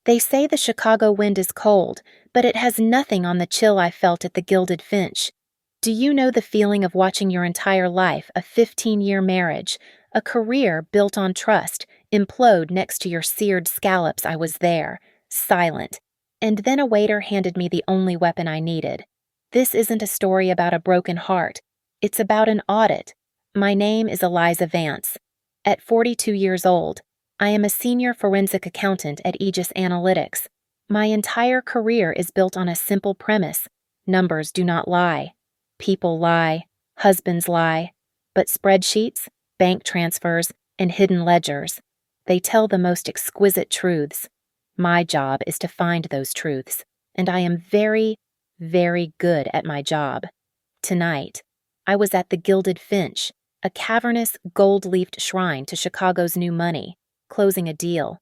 They say the Chicago wind is cold, but it has nothing on the chill I felt at the Gilded Finch. Do you know the feeling of watching your entire life, a 15-year marriage, a career built on trust, implode next to your seared scallops? I was there, silent. And then a waiter handed me the only weapon I needed. This isn't a story about a broken heart. It's about an audit. My name is Eliza Vance. At 42 years old, I am a senior forensic accountant at Aegis Analytics. My entire career is built on a simple premise. Numbers do not lie. People lie. Husbands lie. But spreadsheets, bank transfers, and hidden ledgers, they tell the most exquisite truths. My job is to find those truths, and I am very, very good at my job. Tonight, I was at the Gilded Finch, a cavernous, gold-leafed shrine to Chicago's new money, closing a deal.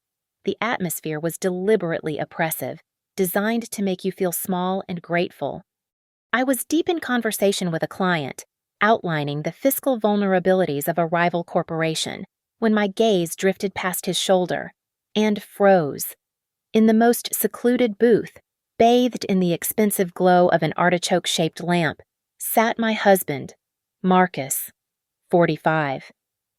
The atmosphere was deliberately oppressive, designed to make you feel small and grateful. I was deep in conversation with a client, outlining the fiscal vulnerabilities of a rival corporation, when my gaze drifted past his shoulder and froze. In the most secluded booth, bathed in the expensive glow of an artichoke-shaped lamp, sat my husband, Marcus, 45,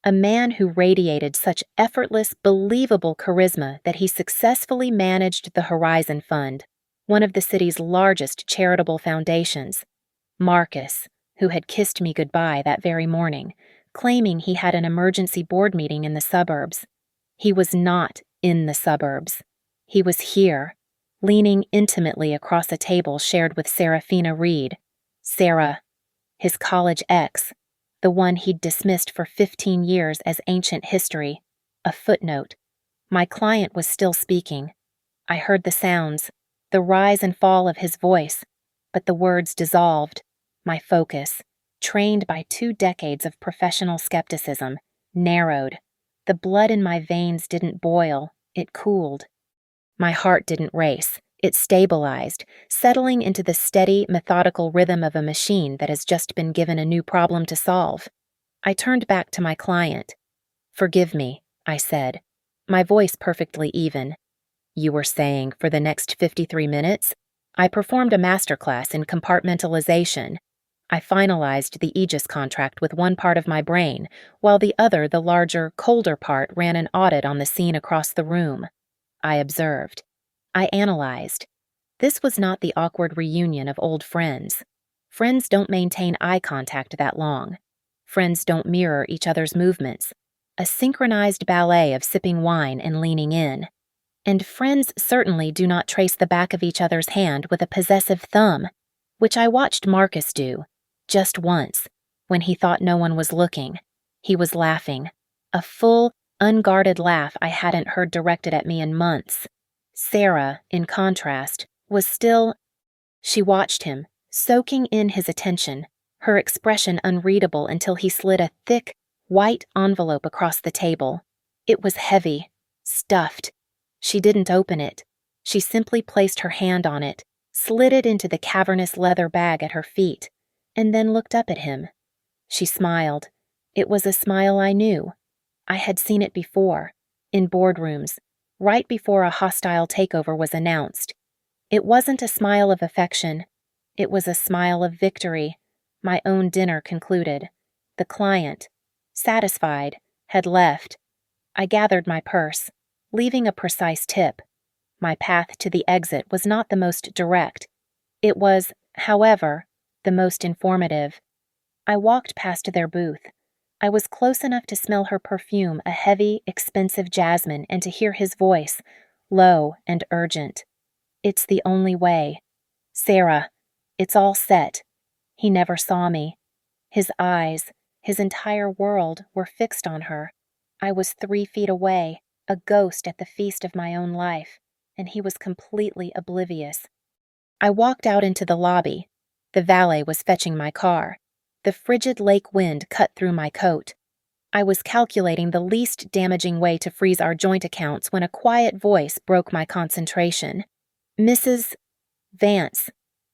a man who radiated such effortless, believable charisma that he successfully managed the Horizon Fund, one of the city's largest charitable foundations. Marcus, who had kissed me goodbye that very morning, claiming he had an emergency board meeting in the suburbs. He was not in the suburbs. He was here, leaning intimately across a table shared with Serafina Reed. Sarah, his college ex, the one he'd dismissed for 15 years as ancient history, a footnote. My client was still speaking. I heard the sounds, the rise and fall of his voice, but the words dissolved. My focus, trained by 2 decades of professional skepticism, narrowed. The blood in my veins didn't boil, it cooled. My heart didn't race. It stabilized, settling into the steady, methodical rhythm of a machine that has just been given a new problem to solve. I turned back to my client. "Forgive me," I said, my voice perfectly even. "You were saying for the next 53 minutes? I performed a masterclass in compartmentalization. I finalized the Aegis contract with one part of my brain, while the other, the larger, colder part, ran an audit on the scene across the room. I observed. I analyzed. This was not the awkward reunion of old friends. Friends don't maintain eye contact that long. Friends don't mirror each other's movements. A synchronized ballet of sipping wine and leaning in. And friends certainly do not trace the back of each other's hand with a possessive thumb, which I watched Marcus do, just once, when he thought no one was looking. He was laughing, a full, unguarded laugh I hadn't heard directed at me in months. Sarah, in contrast, was still. She watched him, soaking in his attention, her expression unreadable until he slid a thick, white envelope across the table. It was heavy, stuffed. She didn't open it. She simply placed her hand on it, slid it into the cavernous leather bag at her feet, and then looked up at him. She smiled. It was a smile I knew. I had seen it before, in boardrooms, right before a hostile takeover was announced. It wasn't a smile of affection. It was a smile of victory. My own dinner concluded. The client, satisfied, had left. I gathered my purse, leaving a precise tip. My path to the exit was not the most direct. It was, however, the most informative. I walked past their booth. I was close enough to smell her perfume, a heavy, expensive jasmine, and to hear his voice, low and urgent. "It's the only way. Sarah, it's all set." He never saw me. His eyes, his entire world, were fixed on her. I was 3 feet away, a ghost at the feast of my own life, and he was completely oblivious. I walked out into the lobby. The valet was fetching my car. The frigid lake wind cut through my coat. I was calculating the least damaging way to freeze our joint accounts when a quiet voice broke my concentration. "Mrs. Vance."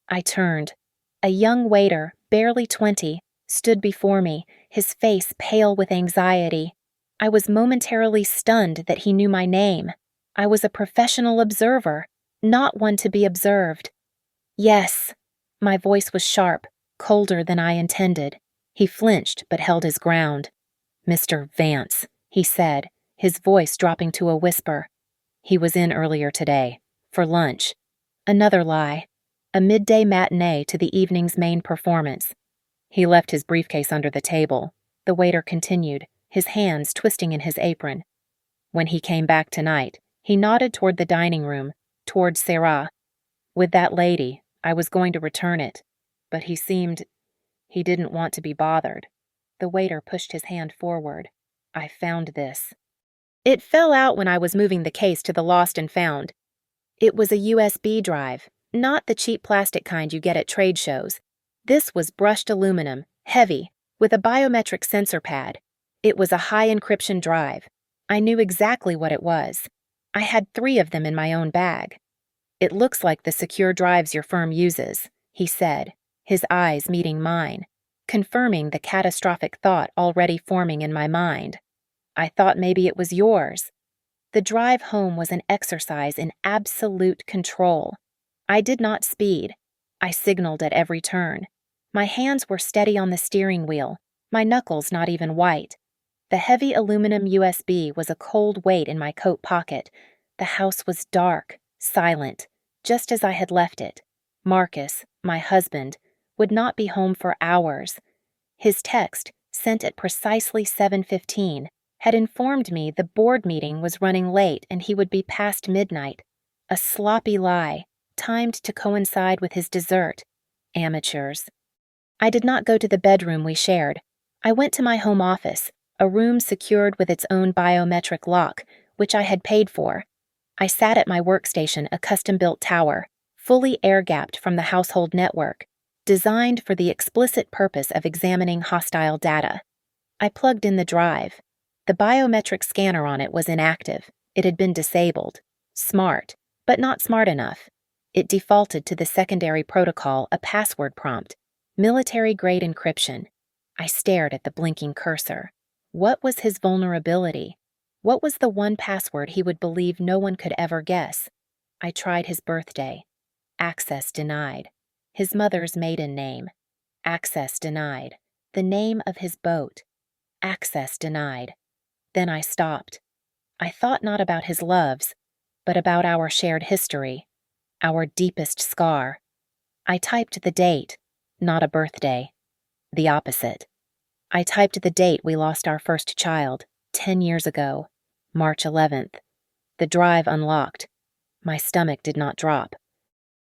I turned. A young waiter, barely 20, stood before me, his face pale with anxiety. I was momentarily stunned that he knew my name. I was a professional observer, not one to be observed. Yes. My voice was sharp, colder than I intended. He flinched but held his ground. Mr. Vance, he said, his voice dropping to a whisper. He was in earlier today, for lunch. Another lie. A midday matinee to the evening's main performance. He left his briefcase under the table. The waiter continued, his hands twisting in his apron. When he came back tonight, he nodded toward the dining room, toward Sarah. With that lady, I was going to return it, but he didn't want to be bothered. The waiter pushed his hand forward. I found this. It fell out when I was moving the case to the lost and found. It was a USB drive, not the cheap plastic kind you get at trade shows. This was brushed aluminum, heavy, with a biometric sensor pad. It was a high encryption drive. I knew exactly what it was. I had 3 of them in my own bag. It looks like the secure drives your firm uses, he said, his eyes meeting mine, confirming the catastrophic thought already forming in my mind. I thought maybe it was yours. The drive home was an exercise in absolute control. I did not speed. I signaled at every turn. My hands were steady on the steering wheel, my knuckles not even white. The heavy aluminum USB was a cold weight in my coat pocket. The house was dark, silent, just as I had left it. Marcus, my husband, would not be home for hours. His text, sent at precisely 7:15, had informed me the board meeting was running late and he would be past midnight. A sloppy lie, timed to coincide with his dessert. Amateurs. I did not go to the bedroom we shared. I went to my home office, a room secured with its own biometric lock, which I had paid for. I sat at my workstation, a custom-built tower, fully air-gapped from the household network, designed for the explicit purpose of examining hostile data. I plugged in the drive. The biometric scanner on it was inactive. It had been disabled. Smart, but not smart enough. It defaulted to the secondary protocol, a password prompt, military-grade encryption. I stared at the blinking cursor. What was his vulnerability? What was the one password he would believe no one could ever guess? I tried his birthday. Access denied. His mother's maiden name. Access denied. The name of his boat. Access denied. Then I stopped. I thought not about his loves, but about our shared history, our deepest scar. I typed the date, not a birthday. The opposite. I typed the date we lost our first child, 10 years ago, March 11th. The drive unlocked. My stomach did not drop.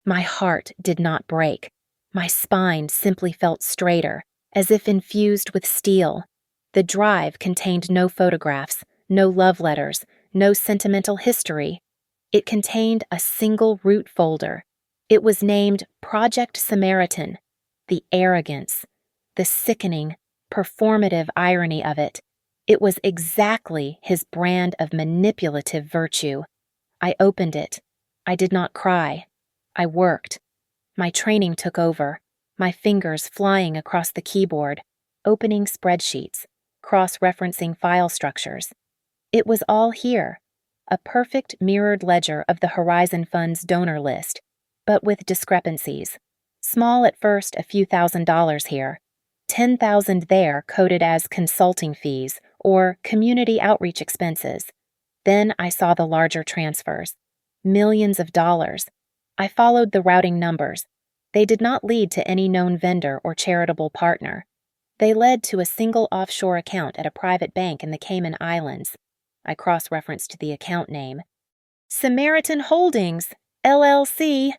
My heart did not break. My spine simply felt straighter, as if infused with steel. The drive contained no photographs, no love letters, no sentimental history. It contained a single root folder. It was named Project Samaritan. The arrogance, the sickening, performative irony of it. It was exactly his brand of manipulative virtue. I opened it. I did not cry. I worked. My training took over, my fingers flying across the keyboard, opening spreadsheets, cross-referencing file structures. It was all here, a perfect mirrored ledger of the Horizon Fund's donor list, but with discrepancies. Small at first, a few $1,000s here, 10,000 there coded as consulting fees or community outreach expenses. Then I saw the larger transfers, millions of dollars. I followed the routing numbers. They did not lead to any known vendor or charitable partner. They led to a single offshore account at a private bank in the Cayman Islands. I cross-referenced the account name. Samaritan Holdings, LLC.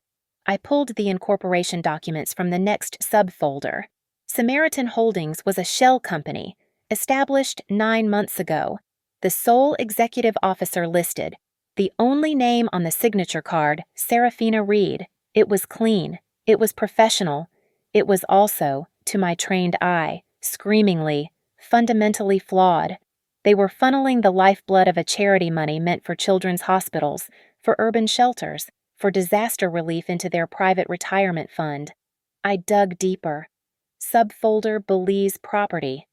I pulled the incorporation documents from the next subfolder. Samaritan Holdings was a shell company, established 9 months ago. The sole executive officer listed. The only name on the signature card, Serafina Reed. It was clean. It was professional. It was also, to my trained eye, screamingly, fundamentally flawed. They were funneling the lifeblood of a charity money meant for children's hospitals, for urban shelters, for disaster relief into their private retirement fund. I dug deeper. Subfolder Belize Property.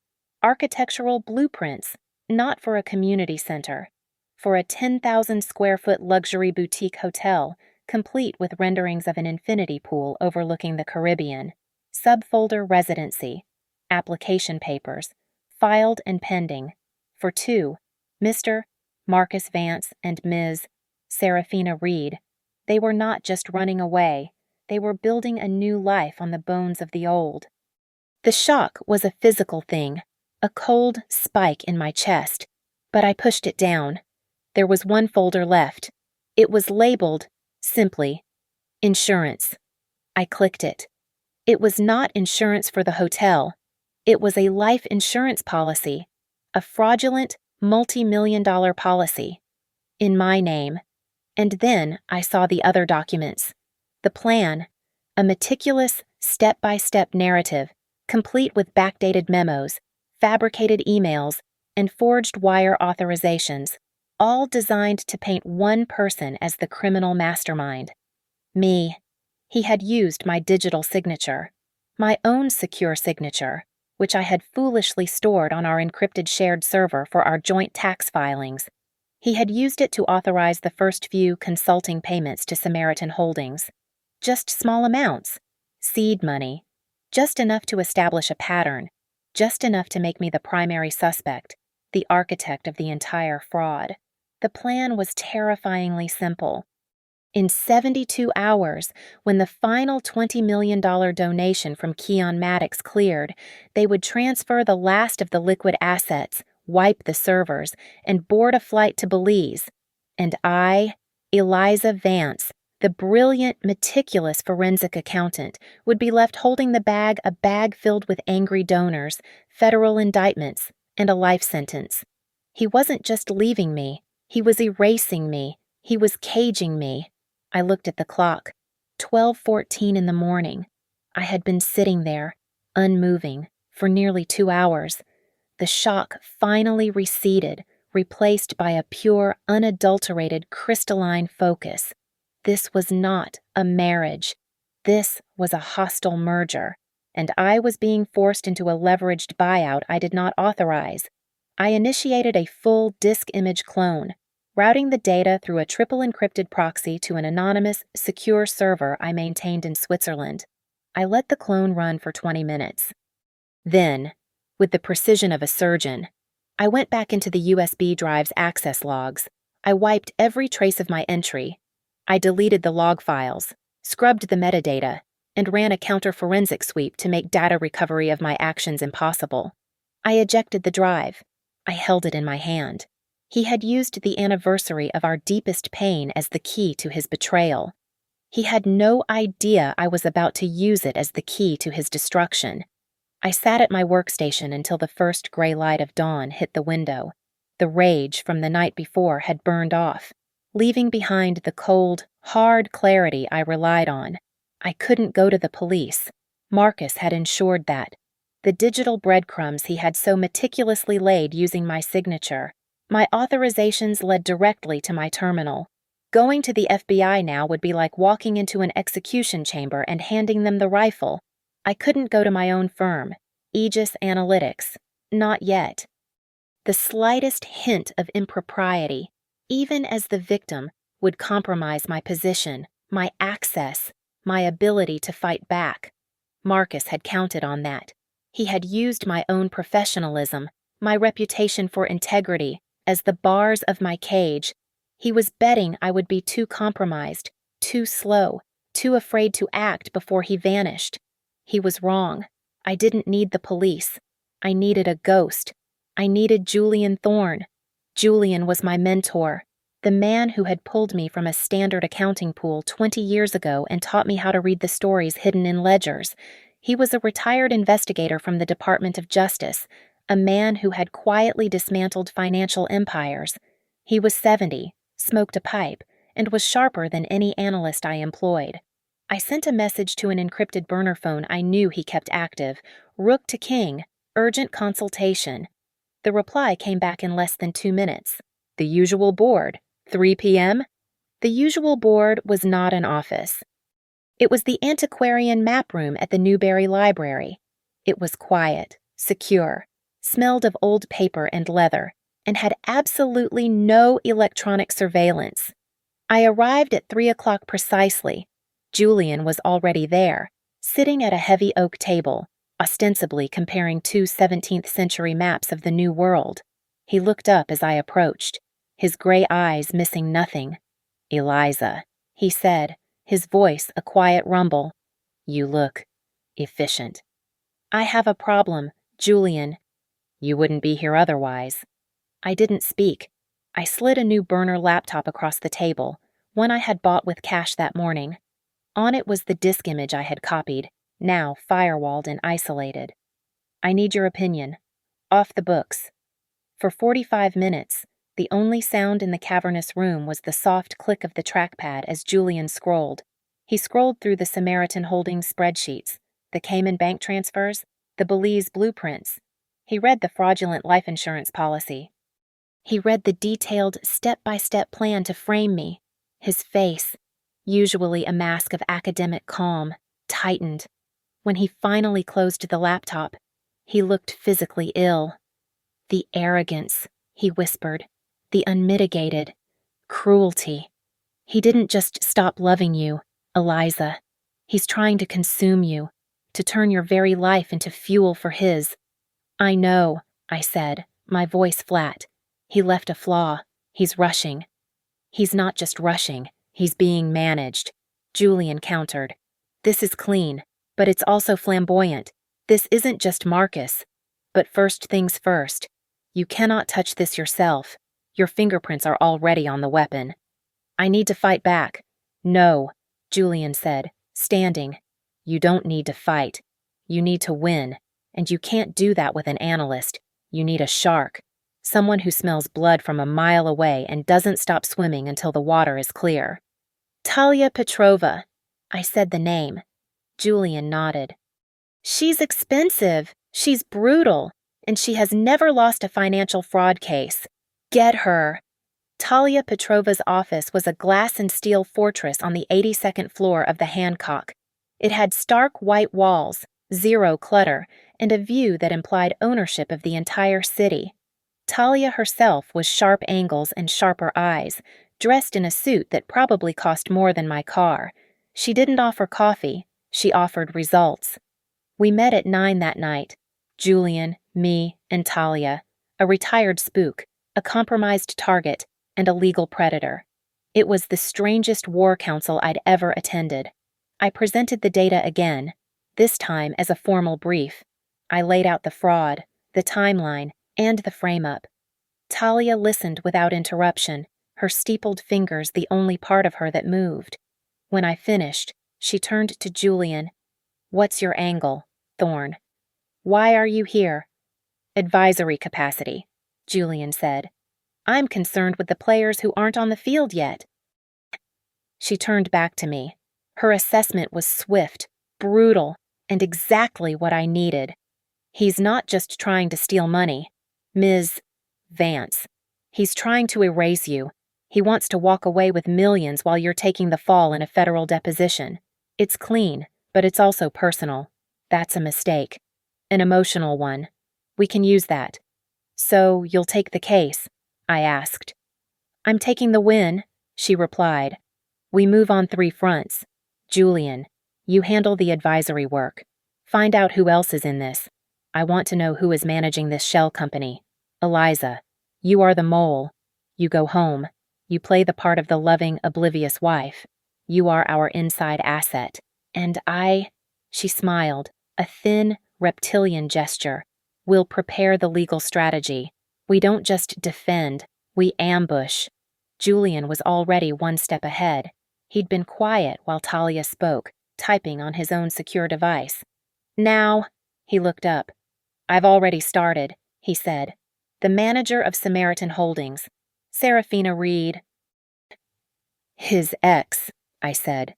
Architectural blueprints, not for a community center. for a 10,000 square foot luxury boutique hotel, complete with renderings of an infinity pool overlooking the Caribbean. Subfolder residency. Application papers. Filed and pending. For two, Mr. Marcus Vance and Ms. Serafina Reed. They were not just running away, they were building a new life on the bones of the old. The shock was a physical thing, a cold spike in my chest, but I pushed it down. There was one folder left. It was labeled, simply, insurance. I clicked it. It was not insurance for the hotel. It was a life insurance policy, a fraudulent, multi-million-dollar policy, in my name. And then I saw the other documents. The plan, a meticulous, step-by-step narrative, complete with backdated memos, fabricated emails, and forged wire authorizations, all designed to paint one person as the criminal mastermind. Me. He had used my digital signature, my own secure signature, which I had foolishly stored on our encrypted shared server for our joint tax filings. He had used it to authorize the first few consulting payments to Samaritan Holdings. Just small amounts. Seed money. Just enough to establish a pattern. Just enough to make me the primary suspect, the architect of the entire fraud. The plan was terrifyingly simple. In 72 hours, when the final $20 million donation from Keon Maddox cleared, they would transfer the last of the liquid assets, wipe the servers, and board a flight to Belize. And I, Eliza Vance, the brilliant, meticulous forensic accountant, would be left holding a bag filled with angry donors, federal indictments, and a life sentence. He wasn't just leaving me, he was erasing me, he was caging me. I looked at the clock. 12:14 in the morning. I had been sitting there, unmoving, for nearly 2 hours. The shock finally receded, replaced by a pure, unadulterated, crystalline focus. This was not a marriage. This was a hostile merger, and I was being forced into a leveraged buyout I did not authorize. I initiated a full disk image clone, routing the data through a triple encrypted proxy to an anonymous, secure server I maintained in Switzerland. I let the clone run for 20 minutes. Then, with the precision of a surgeon, I went back into the USB drive's access logs. I wiped every trace of my entry. I deleted the log files, scrubbed the metadata, and ran a counter-forensic sweep to make data recovery of my actions impossible. I ejected the drive. I held it in my hand. He had used the anniversary of our deepest pain as the key to his betrayal. He had no idea I was about to use it as the key to his destruction. I sat at my workstation until the first gray light of dawn hit the window. The rage from the night before had burned off, leaving behind the cold, hard clarity I relied on. I couldn't go to the police. Marcus had ensured that. The digital breadcrumbs he had so meticulously laid using my signature. My authorizations led directly to my terminal. Going to the FBI now would be like walking into an execution chamber and handing them the rifle. I couldn't go to my own firm, Aegis Analytics. Not yet. The slightest hint of impropriety, even as the victim, would compromise my position, my access, my ability to fight back. Marcus had counted on that. He had used my own professionalism, my reputation for integrity, as the bars of my cage. He was betting I would be too compromised, too slow, too afraid to act before he vanished. He was wrong. I didn't need the police. I needed a ghost. I needed Julian Thorne. Julian was my mentor, the man who had pulled me from a standard accounting pool 20 years ago and taught me how to read the stories hidden in ledgers. He was a retired investigator from the Department of Justice, a man who had quietly dismantled financial empires. He was 70, smoked a pipe, and was sharper than any analyst I employed. I sent a message to an encrypted burner phone I knew he kept active, Rook to King, urgent consultation. The reply came back in less than 2 minutes. The usual board, 3 p.m.? The usual board was not an office. It was the antiquarian map room at the Newberry Library. It was quiet, secure, smelled of old paper and leather, and had absolutely no electronic surveillance. I arrived at 3 o'clock precisely. Julian was already there, sitting at a heavy oak table, ostensibly comparing two 17th century maps of the New World. He looked up as I approached, his gray eyes missing nothing. "Eliza," he said, his voice a quiet rumble. "You look efficient." "I have a problem, Julian." "You wouldn't be here otherwise." I didn't speak. I slid a new burner laptop across the table, one I had bought with cash that morning. On it was the disk image I had copied, now firewalled and isolated. "I need your opinion. Off the books." For 45 minutes, the only sound in the cavernous room was the soft click of the trackpad as Julian scrolled. He scrolled through the Samaritan Holdings spreadsheets, the Cayman bank transfers, the Belize blueprints. He read the fraudulent life insurance policy. He read the detailed step-by-step plan to frame me. His face, usually a mask of academic calm, tightened. When he finally closed the laptop, he looked physically ill. "The arrogance," he whispered, "the unmitigated cruelty. He didn't just stop loving you, Eliza. He's trying to consume you, to turn your very life into fuel for his." "I know," I said, my voice flat. "He left a flaw. He's rushing." "He's not just rushing. He's being managed," Julian countered. "This is clean, but it's also flamboyant. This isn't just Marcus. But first things first. You cannot touch this yourself. Your fingerprints are already on the weapon." "I need to fight back." "No," Julian said, standing. "You don't need to fight. You need to win. And you can't do that with an analyst. You need a shark. Someone who smells blood from a mile away and doesn't stop swimming until the water is clear." "Talia Petrova." I said the name. Julian nodded. "She's expensive. She's brutal. And she has never lost a financial fraud case. Get her." Talia Petrova's office was a glass and steel fortress on the 82nd floor of the Hancock. It had stark white walls, zero clutter, and a view that implied ownership of the entire city. Talia herself was sharp angles and sharper eyes, dressed in a suit that probably cost more than my car. She didn't offer coffee. She offered results. We met at 9 that night. Julian, me, and Talia, a retired spook, a compromised target, and a legal predator. It was the strangest war council I'd ever attended. I presented the data again, this time as a formal brief. I laid out the fraud, the timeline, and the frame-up. Talia listened without interruption, her steepled fingers the only part of her that moved. When I finished, she turned to Julian. "What's your angle, Thorne? Why are you here?" "Advisory capacity," Julian said. "I'm concerned with the players who aren't on the field yet." She turned back to me. Her assessment was swift, brutal, and exactly what I needed. "He's not just trying to steal money, Ms. Vance. He's trying to erase you. He wants to walk away with millions while you're taking the fall in a federal deposition. It's clean, but it's also personal. That's a mistake. An emotional one. We can use that." "So you'll take the case?" I asked. "I'm taking the win," she replied. "We move on 3 fronts. Julian, you handle the advisory work. Find out who else is in this. I want to know who is managing this shell company. Eliza, you are the mole. You go home. You play the part of the loving, oblivious wife. You are our inside asset. And she smiled, a thin, reptilian gesture. "We'll prepare the legal strategy. We don't just defend, we ambush." Julian was already 1 step ahead. He'd been quiet while Talia spoke, typing on his own secure device. "Now," he looked up. "I've already started," he said. "The manager of Samaritan Holdings, Serafina Reed." "His ex," I said.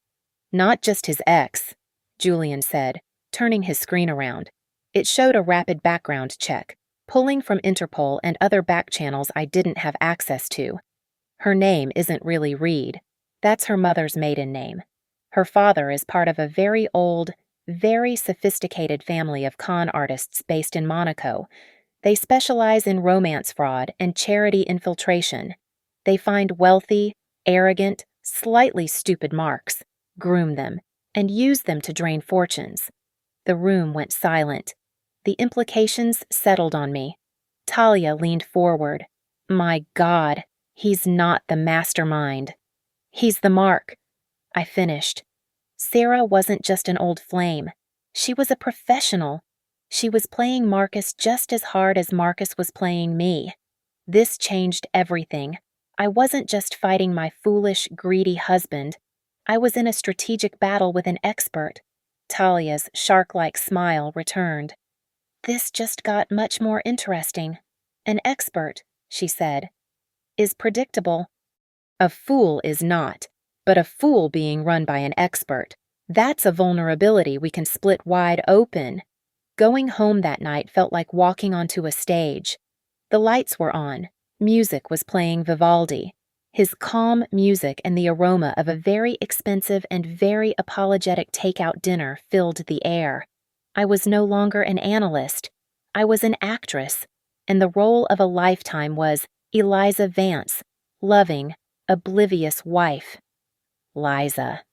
"Not just his ex," Julian said, turning his screen around. It showed a rapid background check, pulling from Interpol and other back channels I didn't have access to. Her name isn't really Reed. That's her mother's maiden name. Her father is part of a very old, very sophisticated family of con artists based in Monaco. They specialize in romance fraud and charity infiltration. They find wealthy, arrogant, slightly stupid marks, groom them, and use them to drain fortunes. The room went silent. The implications settled on me. Talia leaned forward. My God, he's not the mastermind. He's the mark. I finished. Sarah wasn't just an old flame. She was a professional. She was playing Marcus just as hard as Marcus was playing me. This changed everything. I wasn't just fighting my foolish, greedy husband. I was in a strategic battle with an expert. Talia's shark-like smile returned. This just got much more interesting. An expert, she said, is predictable. A fool is not, but a fool being run by an expert. That's a vulnerability we can split wide open. Going home that night felt like walking onto a stage. The lights were on. Music was playing Vivaldi. His calm music and the aroma of a very expensive and very apologetic takeout dinner filled the air. I was no longer an analyst. I was an actress, and the role of a lifetime was Eliza Vance, loving, oblivious wife. Liza.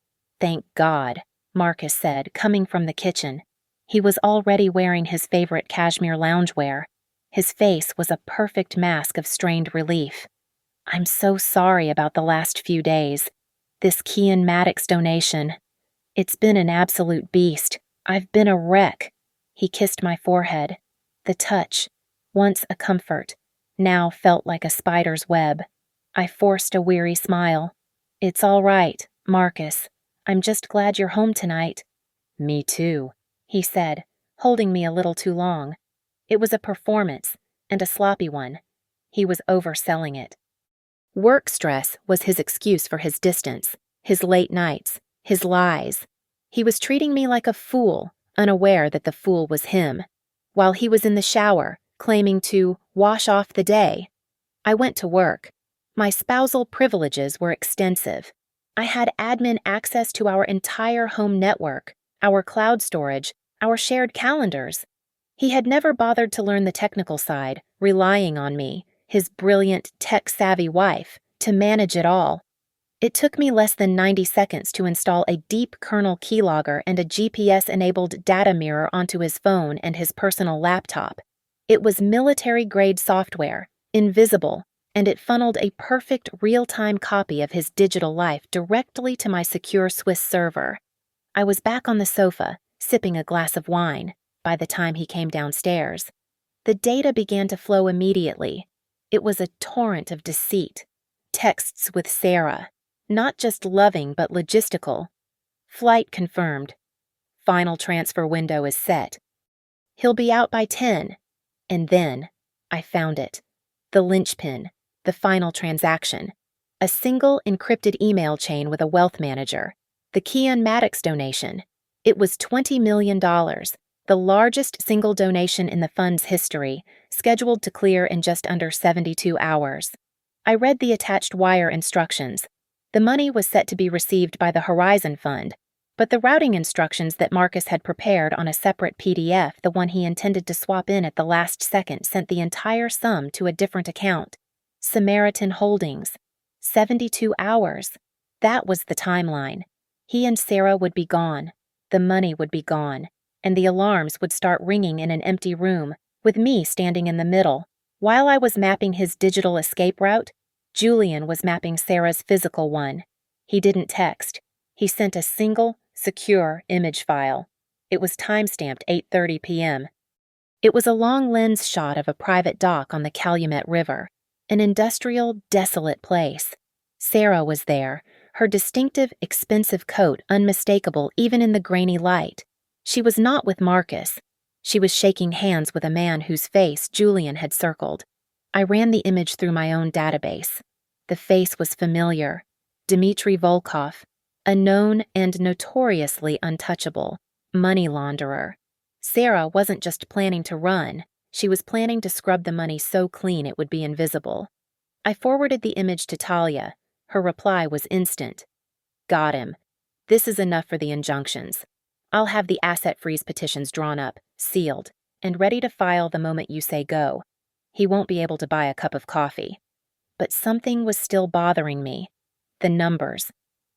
Thank God, Marcus said, coming from the kitchen. He was already wearing his favorite cashmere loungewear. His face was a perfect mask of strained relief. I'm so sorry about the last few days. This Kian Maddox donation. It's been an absolute beast. I've been a wreck. He kissed my forehead. The touch, once a comfort, now felt like a spider's web. I forced a weary smile. It's all right, Marcus. I'm just glad you're home tonight. Me too, he said, holding me a little too long. It was a performance, and a sloppy one. He was overselling it. Work stress was his excuse for his distance, his late nights, his lies. He was treating me like a fool, unaware that the fool was him. While he was in the shower, claiming to wash off the day. I went to work. My spousal privileges were extensive. I had admin access to our entire home network, our cloud storage, our shared calendars. He had never bothered to learn the technical side, relying on me, his brilliant, tech-savvy wife, to manage it all. It took me less than 90 seconds to install a deep kernel keylogger and a GPS-enabled data mirror onto his phone and his personal laptop. It was military-grade software, invisible, and it funneled a perfect real-time copy of his digital life directly to my secure Swiss server. I was back on the sofa, sipping a glass of wine, by the time he came downstairs. The data began to flow immediately. It was a torrent of deceit. Texts with Sarah. Not just loving, but logistical. Flight confirmed. Final transfer window is set. He'll be out by 10. And then, I found it. The linchpin. The final transaction. A single encrypted email chain with a wealth manager. The Kian Maddox donation. It was $20 million, the largest single donation in the fund's history, scheduled to clear in just under 72 hours. I read the attached wire instructions. The money was set to be received by the Horizon Fund, but the routing instructions that Marcus had prepared on a separate PDF, the one he intended to swap in at the last second, sent the entire sum to a different account. Samaritan Holdings. 72 hours. That was the timeline. He and Sarah would be gone. The money would be gone. And the alarms would start ringing in an empty room, with me standing in the middle. While I was mapping his digital escape route, Julian was mapping Sarah's physical one. He didn't text. He sent a single, secure image file. It was time-stamped 8:30 p.m. It was a long lens shot of a private dock on the Calumet River, an industrial, desolate place. Sarah was there, her distinctive, expensive coat unmistakable even in the grainy light. She was not with Marcus. She was shaking hands with a man whose face Julian had circled. I ran the image through my own database. The face was familiar. Dmitry Volkov, a known and notoriously untouchable money launderer. Sarah wasn't just planning to run. She was planning to scrub the money so clean it would be invisible. I forwarded the image to Talia. Her reply was instant. Got him. This is enough for the injunctions. I'll have the asset freeze petitions drawn up, sealed, and ready to file the moment you say go. He won't be able to buy a cup of coffee. But something was still bothering me. The numbers.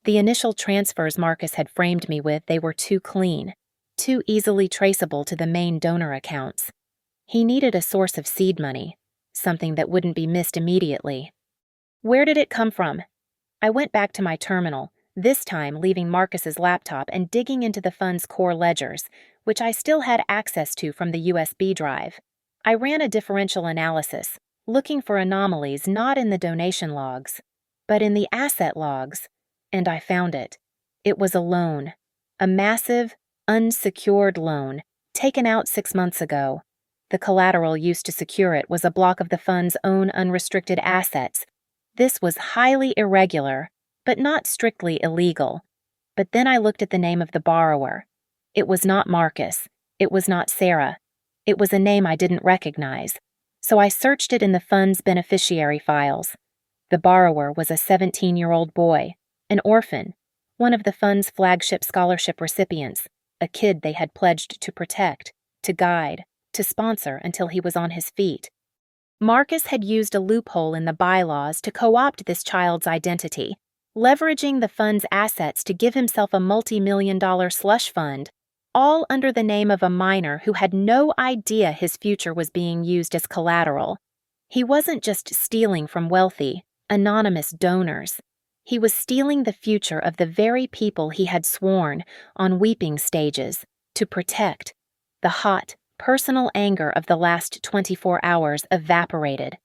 The initial transfers Marcus had framed me with, they were too clean, too easily traceable to the main donor accounts. He needed a source of seed money, something that wouldn't be missed immediately. Where did it come from? I went back to my terminal, this time leaving Marcus's laptop and digging into the fund's core ledgers, which I still had access to from the USB drive. I ran a differential analysis, looking for anomalies not in the donation logs, but in the asset logs, and I found it. It was a loan, a massive, unsecured loan, taken out 6 months ago. The collateral used to secure it was a block of the fund's own unrestricted assets. This was highly irregular, but not strictly illegal. But then I looked at the name of the borrower. It was not Marcus. It was not Sarah. It was a name I didn't recognize. So I searched it in the fund's beneficiary files. The borrower was a 17-year-old boy, an orphan, one of the fund's flagship scholarship recipients, a kid they had pledged to protect, to guide, to sponsor until he was on his feet. Marcus had used a loophole in the bylaws to co-opt this child's identity, leveraging the fund's assets to give himself a multi-million-dollar slush fund, all under the name of a minor who had no idea his future was being used as collateral. He wasn't just stealing from wealthy, anonymous donors. He was stealing the future of the very people he had sworn, on weeping stages, to protect. The hot, personal anger of the last 24 hours evaporated.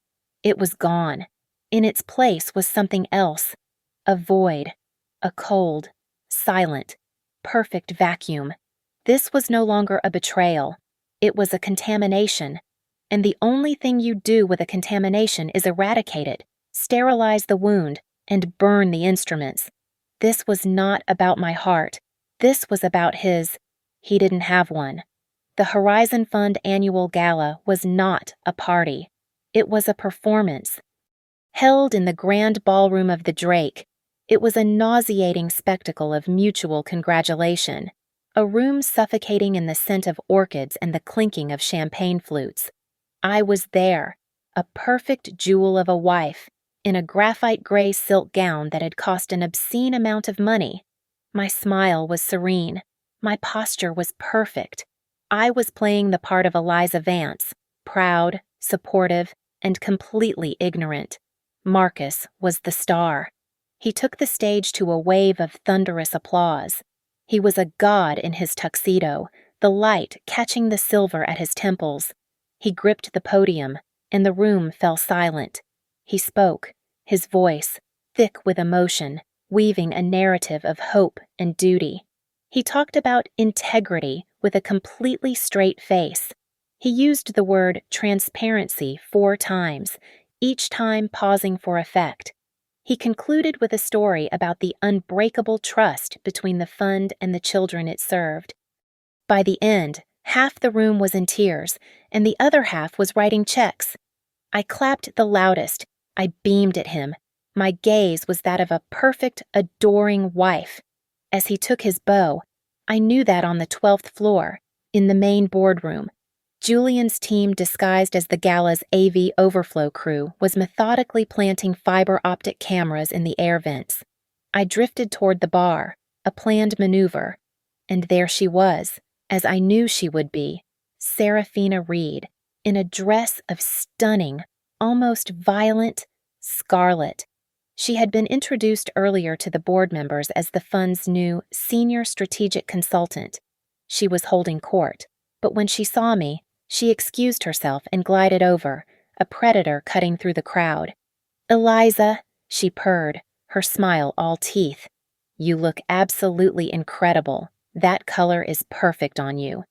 It was gone. In its place was something else. A void. A cold, silent, perfect vacuum. This was no longer a betrayal. It was a contamination. And the only thing you do with a contamination is eradicate it, sterilize the wound, and burn the instruments. This was not about my heart. This was about his. He didn't have one. The Horizon Fund annual gala was not a party. It was a performance. Held in the grand ballroom of the Drake, it was a nauseating spectacle of mutual congratulation, a room suffocating in the scent of orchids and the clinking of champagne flutes. I was there, a perfect jewel of a wife, in a graphite gray silk gown that had cost an obscene amount of money. My smile was serene. My posture was perfect. I was playing the part of Eliza Vance, proud, supportive, and completely ignorant. Marcus was the star. He took the stage to a wave of thunderous applause. He was a god in his tuxedo, the light catching the silver at his temples. He gripped the podium, and the room fell silent. He spoke, his voice, thick with emotion, weaving a narrative of hope and duty. He talked about integrity with a completely straight face. He used the word transparency 4 times, each time pausing for effect. He concluded with a story about the unbreakable trust between the fund and the children it served. By the end, half the room was in tears, and the other half was writing checks. I clapped the loudest. I beamed at him. My gaze was that of a perfect, adoring wife. As he took his bow, I knew that on the 12th floor, in the main boardroom, Julian's team disguised as the gala's AV overflow crew was methodically planting fiber optic cameras in the air vents. I drifted toward the bar, a planned maneuver, and there she was, as I knew she would be, Seraphina Reed, in a dress of stunning, almost violent, scarlet. She had been introduced earlier to the board members as the fund's new senior strategic consultant. She was holding court, but when she saw me, she excused herself and glided over, a predator cutting through the crowd. "Eliza," she purred, her smile all teeth. "You look absolutely incredible. That color is perfect on you."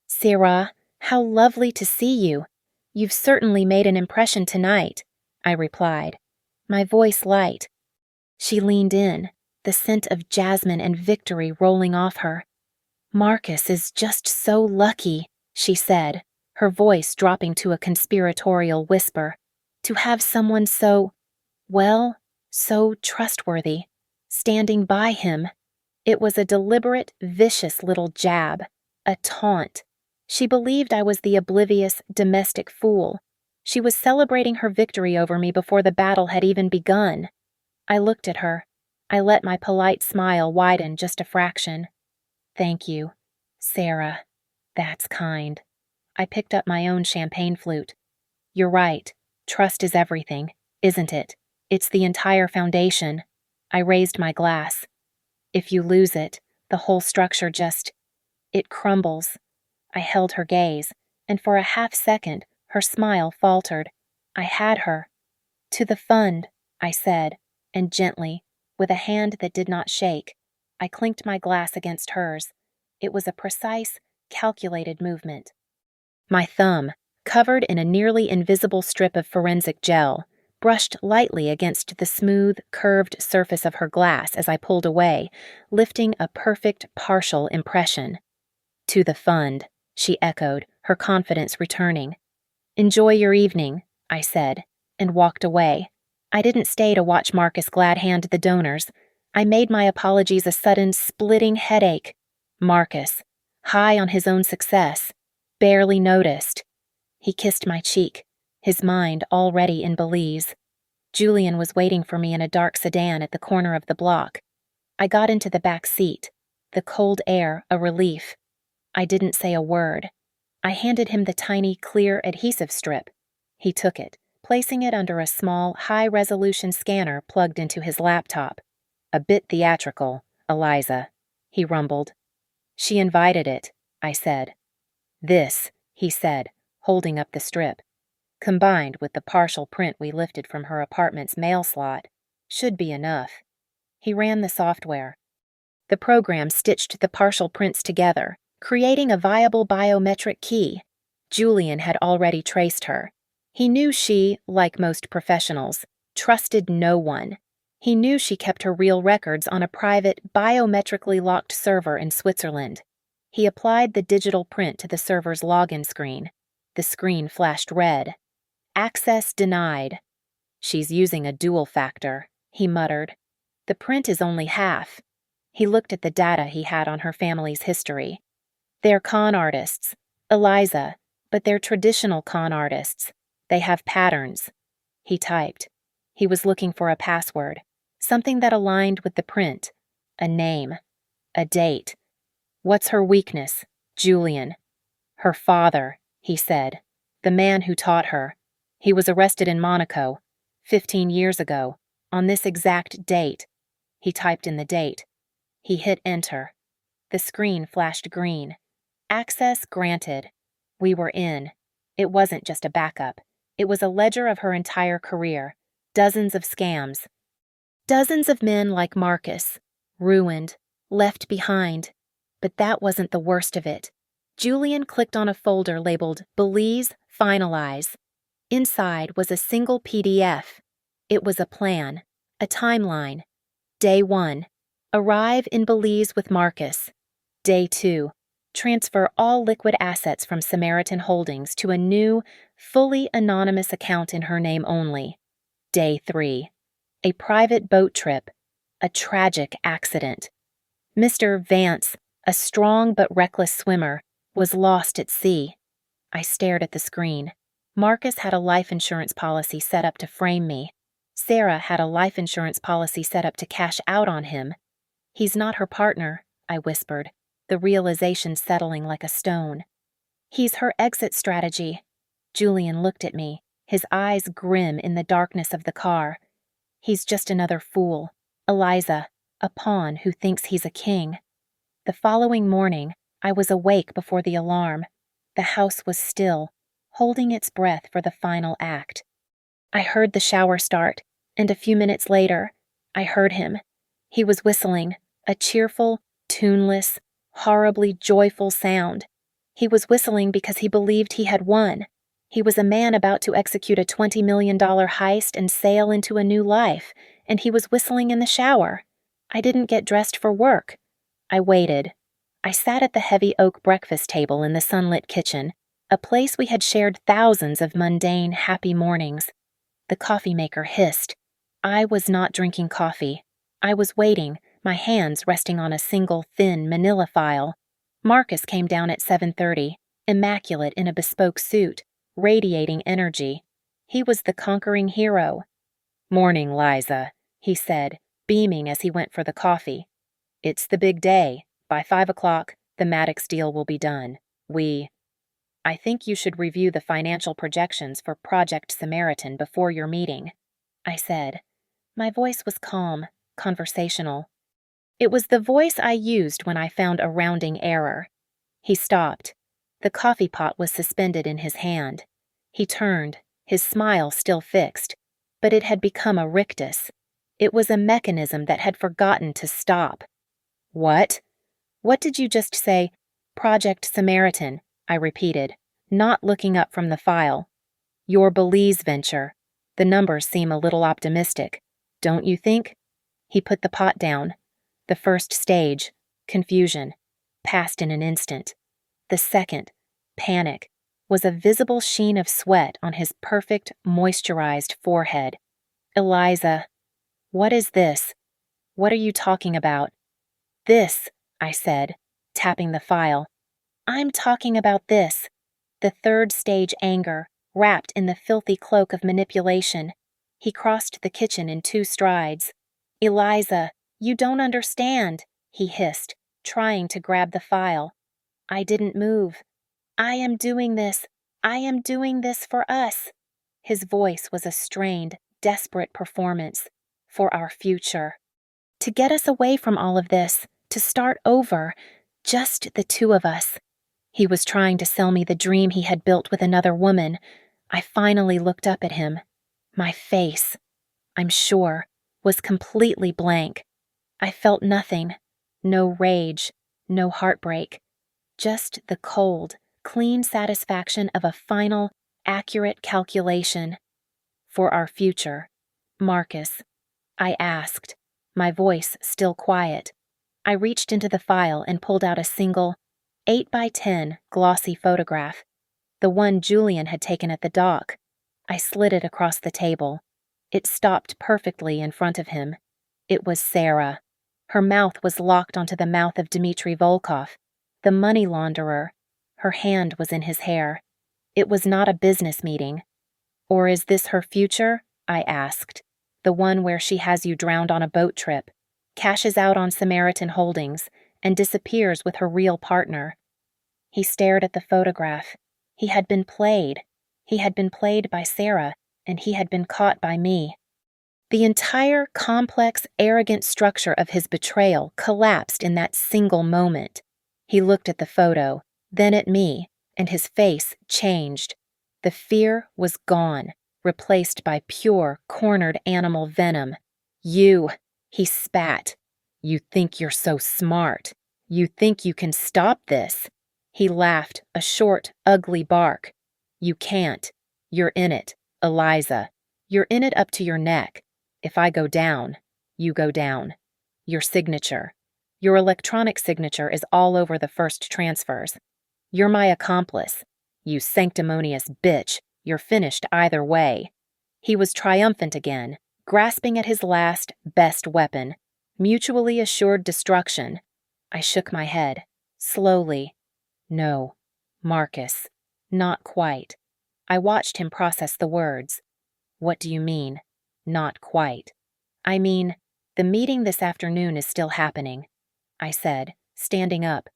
"Sarah, how lovely to see you. You've certainly made an impression tonight," I replied, my voice light. She leaned in, the scent of jasmine and victory rolling off her. "Marcus is just so lucky," she said, her voice dropping to a conspiratorial whisper, "to have someone so, well, so trustworthy, standing by him." It was a deliberate, vicious little jab, a taunt, She believed I was the oblivious, domestic fool. She was celebrating her victory over me before the battle had even begun. I looked at her. I let my polite smile widen just a fraction. Thank you, Sarah. That's kind. I picked up my own champagne flute. You're right. Trust is everything, isn't it? It's the entire foundation. I raised my glass. If you lose it, the whole structure it crumbles. I held her gaze, and for a half-second, her smile faltered. I had her. To the fund, I said, and gently, with a hand that did not shake, I clinked my glass against hers. It was a precise, calculated movement. My thumb, covered in a nearly invisible strip of forensic gel, brushed lightly against the smooth, curved surface of her glass as I pulled away, lifting a perfect, partial impression. To the fund, she echoed, her confidence returning. Enjoy your evening, I said, and walked away. I didn't stay to watch Marcus glad hand the donors. I made my apologies a sudden, splitting headache. Marcus, high on his own success, barely noticed. He kissed my cheek, his mind already in Belize. Julian was waiting for me in a dark sedan at the corner of the block. I got into the back seat, the cold air a relief. I didn't say a word. I handed him the tiny, clear adhesive strip. He took it, placing it under a small, high-resolution scanner plugged into his laptop. A bit theatrical, Eliza, he rumbled. She invited it, I said. This, he said, holding up the strip, combined with the partial print we lifted from her apartment's mail slot, should be enough. He ran the software. The program stitched the partial prints together, creating a viable biometric key. Julian had already traced her. He knew she, like most professionals, trusted no one. He knew she kept her real records on a private, biometrically locked server in Switzerland. He applied the digital print to the server's login screen. The screen flashed red. Access denied. She's using a dual factor, he muttered. The print is only half. He looked at the data he had on her family's history. They're con artists, Eliza, but they're traditional con artists. They have patterns. He typed. He was looking for a password, something that aligned with the print, a name, a date. What's her weakness, Julian? Her father, he said, the man who taught her. He was arrested in Monaco, 15 years ago, on this exact date. He typed in the date. He hit enter. The screen flashed green. Access granted. We were in. It wasn't just a backup. It was a ledger of her entire career. Dozens of scams. Dozens of men like Marcus. Ruined. Left behind. But that wasn't the worst of it. Julian clicked on a folder labeled Belize Finalize. Inside was a single PDF. It was a plan. A timeline. Day 1. Arrive in Belize with Marcus. Day 2. Transfer all liquid assets from Samaritan Holdings to a new, fully anonymous account in her name only. Day 3. A private boat trip. A tragic accident. Mr. Vance, a strong but reckless swimmer, was lost at sea. I stared at the screen. Marcus had a life insurance policy set up to frame me. Sarah had a life insurance policy set up to cash out on him. He's not her partner, I whispered, the realization settling like a stone. He's her exit strategy. Julian looked at me, his eyes grim in the darkness of the car. He's just another fool, Eliza, a pawn who thinks he's a king. The following morning, I was awake before the alarm. The house was still, holding its breath for the final act. I heard the shower start, and a few minutes later, I heard him. He was whistling, a cheerful, tuneless, horribly joyful sound. He was whistling because he believed he had won. He was a man about to execute a $20 million heist and sail into a new life, and he was whistling in the shower. I didn't get dressed for work. I waited. I sat at the heavy oak breakfast table in the sunlit kitchen, a place we had shared thousands of mundane, happy mornings. The coffee maker hissed. I was not drinking coffee. I was waiting, my hands resting on a single thin manila file. Marcus came down at 7:30. immaculate in a bespoke suit, radiating energy. He was the conquering hero. "Morning, Liza," he said, beaming as he went for the coffee. "It's the big day. By 5 o'clock, the Maddox deal will be done. I think you should review the financial projections for Project Samaritan before your meeting," I said. My voice was calm, conversational. It was the voice I used when I found a rounding error. He stopped. The coffee pot was suspended in his hand. He turned, his smile still fixed, but it had become a rictus. It was a mechanism that had forgotten to stop. "What? What did you just say?" "Project Samaritan," I repeated, not looking up from the file. "Your Belize venture. The numbers seem a little optimistic, don't you think?" He put the pot down. The first stage, confusion, passed in an instant. The second, panic, was a visible sheen of sweat on his perfect, moisturized forehead. "Eliza, what is this? What are you talking about?" "This," I said, tapping the file. "I'm talking about this." The third stage anger, wrapped in the filthy cloak of manipulation. He crossed the kitchen in 2 strides. "Eliza, you don't understand," he hissed, trying to grab the file. I didn't move. "I am doing this. I am doing this for us." His voice was a strained, desperate performance. For our future. To get us away from all of this, to start over, just the 2 of us. He was trying to sell me the dream he had built with another woman. I finally looked up at him. My face, I'm sure, was completely blank. I felt nothing. No rage, no heartbreak. Just the cold, clean satisfaction of a final, accurate calculation. For our future. "Marcus," I asked, my voice still quiet. I reached into the file and pulled out a single 8x10 glossy photograph, the one Julian had taken at the dock. I slid it across the table. It stopped perfectly in front of him. It was Sarah. Her mouth was locked onto the mouth of Dmitry Volkov, the money launderer. Her hand was in his hair. It was not a business meeting. "Or is this her future?" I asked. "The one where she has you drowned on a boat trip, cashes out on Samaritan Holdings, and disappears with her real partner." He stared at the photograph. He had been played. He had been played by Sarah, and he had been caught by me. The entire complex, arrogant structure of his betrayal collapsed in that single moment. He looked at the photo, then at me, and his face changed. The fear was gone, replaced by pure, cornered animal venom. "You," he spat. "You think you're so smart. You think you can stop this." He laughed, a short, ugly bark. "You can't. You're in it, Eliza. You're in it up to your neck. If I go down, you go down. Your signature. Your electronic signature is all over the first transfers. You're my accomplice. You sanctimonious bitch, you're finished either way." He was triumphant again, grasping at his last, best weapon, mutually assured destruction. I shook my head, slowly. "No, Marcus, not quite." I watched him process the words. "What do you mean, not quite?" "I mean, the meeting this afternoon is still happening," I said, standing up.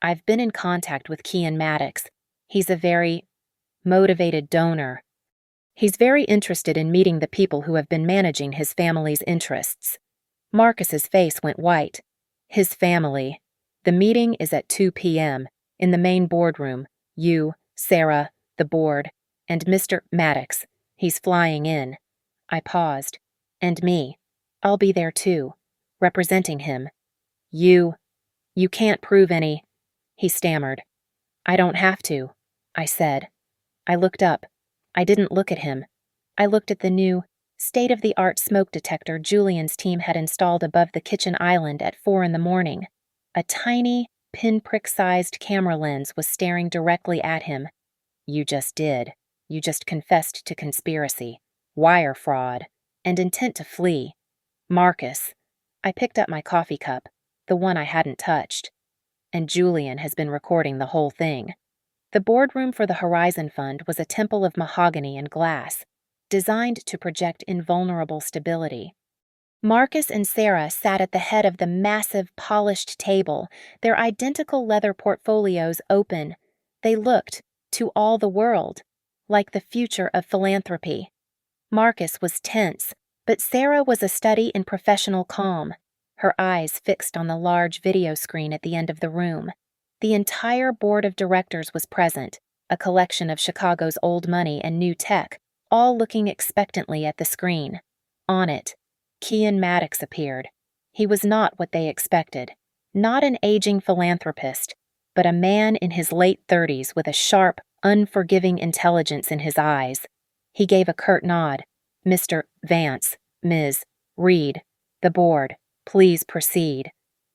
"I've been in contact with Kean Maddox. He's a very motivated donor. He's very interested in meeting the people who have been managing his family's interests." Marcus's face went white. "His family. The meeting is at 2 p.m. in the main boardroom. You, Sarah, the board, and Mr. Maddox. He's flying in." I paused. "And me. I'll be there too, representing him." You can't prove any," he stammered. "I don't have to," I said. I looked up. I didn't look at him. I looked at the new, state-of-the-art smoke detector Julian's team had installed above the kitchen island at 4 in the morning. A tiny, pinprick-sized camera lens was staring directly at him. "You just did. You just confessed to conspiracy, wire fraud, and intent to flee. Marcus." I picked up my coffee cup, the one I hadn't touched. "And Julian has been recording the whole thing." The boardroom for the Horizon Fund was a temple of mahogany and glass, designed to project invulnerable stability. Marcus and Sarah sat at the head of the massive, polished table, their identical leather portfolios open. They looked, to all the world, like the future of philanthropy. Marcus was tense, but Sarah was a study in professional calm, her eyes fixed on the large video screen at the end of the room. The entire board of directors was present, a collection of Chicago's old money and new tech, all looking expectantly at the screen. On it, Kean Maddox appeared. He was not what they expected. Not an aging philanthropist, but a man in his late 30s with a sharp, unforgiving intelligence in his eyes. He gave a curt nod. "Mr. Vance, Ms. Reed, the board, please proceed."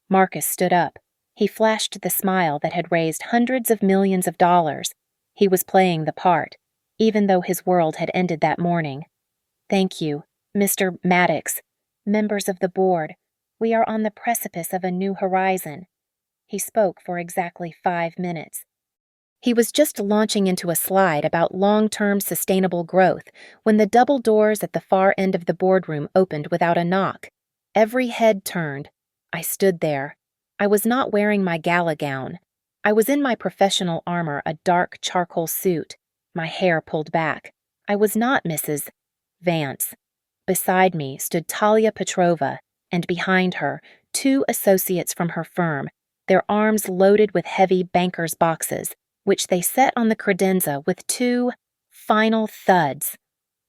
Marcus stood up. He flashed the smile that had raised hundreds of millions of dollars. He was playing the part, even though his world had ended that morning. "Thank you, Mr. Maddox, members of the board. We are on the precipice of a new horizon." He spoke for exactly 5 minutes. He was just launching into a slide about long-term sustainable growth when the double doors at the far end of the boardroom opened without a knock. Every head turned. I stood there. I was not wearing my gala gown. I was in my professional armor, a dark charcoal suit, my hair pulled back. I was not Mrs. Vance. Beside me stood Talia Petrova, and behind her, 2 associates from her firm, their arms loaded with heavy banker's boxes, which they set on the credenza with 2 final thuds.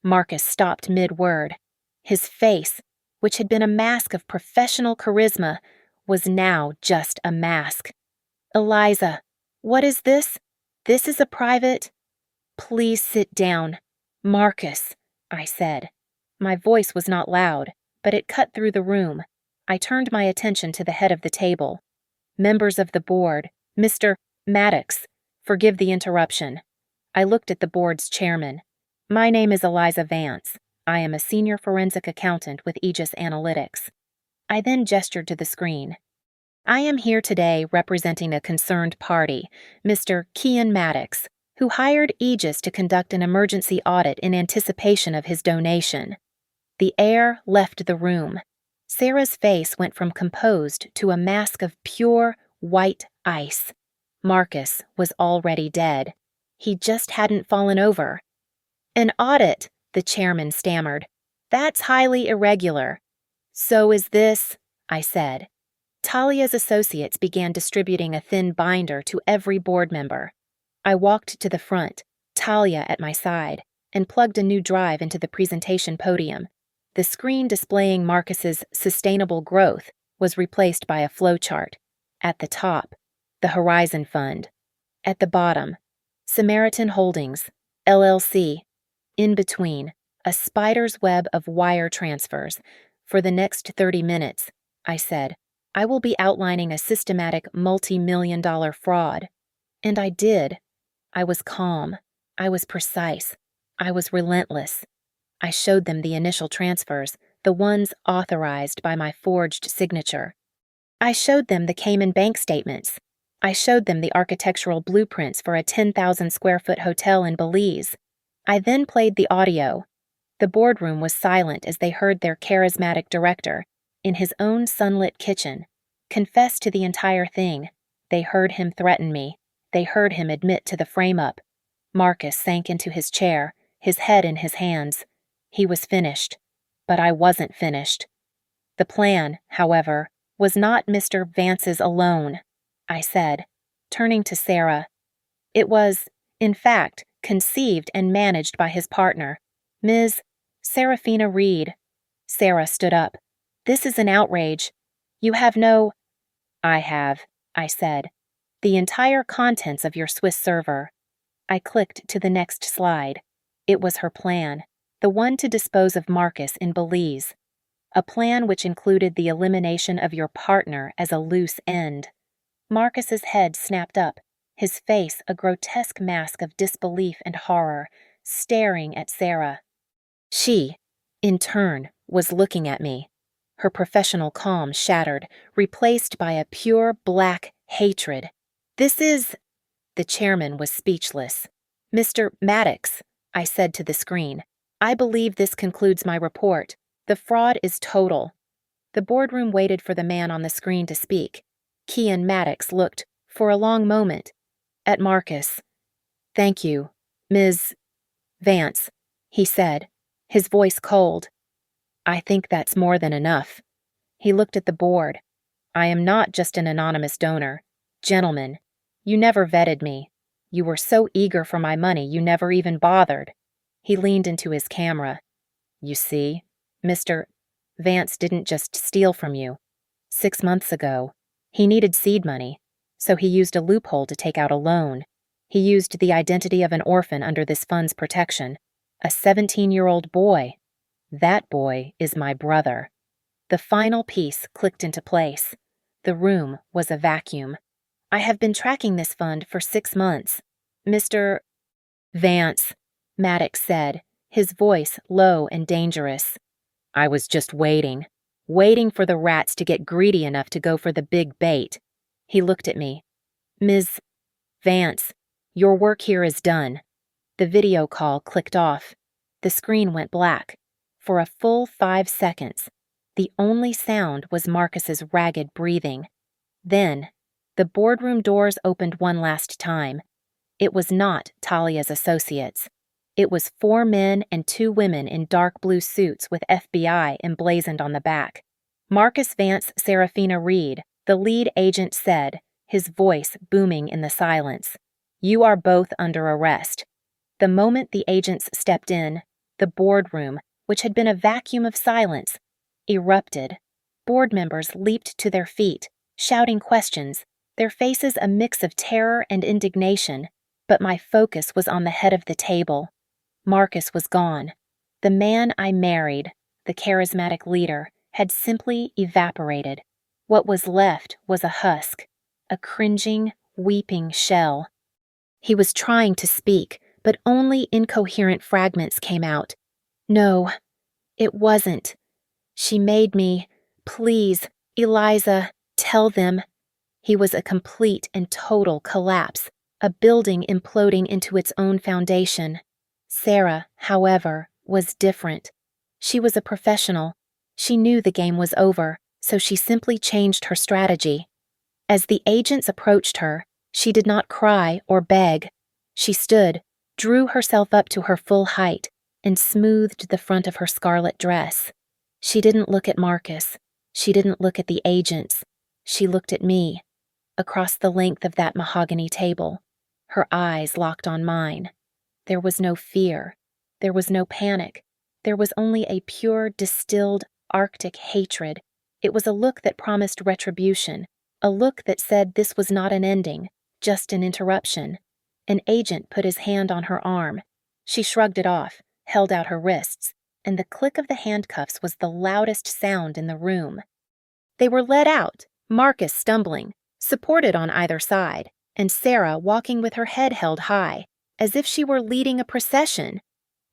Marcus stopped mid-word. His face, which had been a mask of professional charisma, was now just a mask. "Eliza, what is this? This is a private—" "Please sit down. Marcus," I said. My voice was not loud, but it cut through the room. I turned my attention to the head of the table. "Members of the board, Mr. Maddox, forgive the interruption." I looked at the board's chairman. "My name is Eliza Vance. I am a senior forensic accountant with Aegis Analytics." I then gestured to the screen. "I am here today representing a concerned party, Mr. Kean Maddox, who hired Aegis to conduct an emergency audit in anticipation of his donation." The air left the room. Sarah's face went from composed to a mask of pure, white ice. Marcus was already dead. He just hadn't fallen over. "An audit," the chairman stammered. "That's highly irregular." "So is this," I said. Talia's associates began distributing a thin binder to every board member. I walked to the front, Talia at my side, and plugged a new drive into the presentation podium. The screen displaying Marcus's sustainable growth was replaced by a flowchart. At the top, the Horizon Fund. At the bottom, Samaritan Holdings, LLC. In between, a spider's web of wire transfers. "For the next 30 minutes, I said, "I will be outlining a systematic multi-million-dollar fraud." And I did. I was calm. I was precise. I was relentless. I showed them the initial transfers, the ones authorized by my forged signature. I showed them the Cayman bank statements. I showed them the architectural blueprints for a 10,000-square-foot hotel in Belize. I then played the audio. The boardroom was silent as they heard their charismatic director, in his own sunlit kitchen, confess to the entire thing. They heard him threaten me. They heard him admit to the frame-up. Marcus sank into his chair, his head in his hands. He was finished. But I wasn't finished. The plan, however, was not Mr. Vance's alone, I said, turning to Sarah. It was, in fact, conceived and managed by his partner, Ms. Serafina Reed. Sarah stood up. "This is an outrage. You have no—" "I have," I said. "The entire contents of your Swiss server." I clicked to the next slide. It was her plan, the one to dispose of Marcus in Belize. A plan which included the elimination of your partner as a loose end. Marcus's head snapped up, his face a grotesque mask of disbelief and horror, staring at Sarah. She, in turn, was looking at me. Her professional calm shattered, replaced by a pure black hatred. "This is—" The chairman was speechless. "Mr. Maddox," I said to the screen, "I believe this concludes my report. The fraud is total." The boardroom waited for the man on the screen to speak. Kean Maddox looked, for a long moment, at Marcus. "Thank you, Ms. Vance," he said, his voice cold. "I think that's more than enough." He looked at the board. "I am not just an anonymous donor. Gentlemen, you never vetted me. You were so eager for my money you never even bothered." He leaned into his camera. "You see, Mr. Vance didn't just steal from you. 6 months ago, he needed seed money, so he used a loophole to take out a loan. He used the identity of an orphan under this fund's protection, a 17-year-old boy. That boy is my brother." The final piece clicked into place. The room was a vacuum. "I have been tracking this fund for 6 months. Mr. Vance," Maddox said, his voice low and dangerous. "I was just waiting for the rats to get greedy enough to go for the big bait." He looked at me. "Ms. Vance, your work here is done." The video call clicked off. The screen went black. For a full 5 seconds, the only sound was Marcus's ragged breathing. Then, the boardroom doors opened one last time. It was not Talia's associates. It was 4 men and 2 women in dark blue suits with FBI emblazoned on the back. "Marcus Vance Serafina Reed," the lead agent said, his voice booming in the silence. "You are both under arrest." The moment the agents stepped in, the boardroom, which had been a vacuum of silence, erupted. Board members leaped to their feet, shouting questions, their faces a mix of terror and indignation, but my focus was on the head of the table. Marcus was gone. The man I married, the charismatic leader, had simply evaporated. What was left was a husk, a cringing, weeping shell. He was trying to speak, but only incoherent fragments came out. "No, it wasn't. She made me. Please, Eliza, tell them." He was a complete and total collapse, a building imploding into its own foundation. Sarah, however, was different. She was a professional. She knew the game was over, so she simply changed her strategy. As the agents approached her, she did not cry or beg. She stood, drew herself up to her full height, and smoothed the front of her scarlet dress. She didn't look at Marcus. She didn't look at the agents. She looked at me, across the length of that mahogany table. Her eyes locked on mine. There was no fear. There was no panic. There was only a pure, distilled, Arctic hatred. It was a look that promised retribution, a look that said this was not an ending, just an interruption. An agent put his hand on her arm. She shrugged it off, held out her wrists, and the click of the handcuffs was the loudest sound in the room. They were led out, Marcus stumbling, supported on either side, and Sarah walking with her head held high, as if she were leading a procession.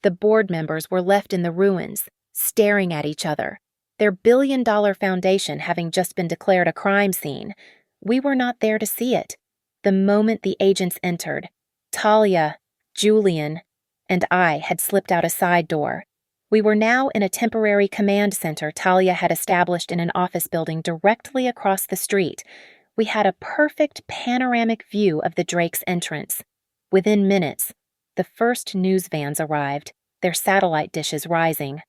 The board members were left in the ruins, staring at each other, their billion-dollar foundation having just been declared a crime scene. We were not there to see it. The moment the agents entered, Talia, Julian, and I had slipped out a side door. We were now in a temporary command center Talia had established in an office building directly across the street. We had a perfect panoramic view of the Drake's entrance. Within minutes, the first news vans arrived, their satellite dishes rising.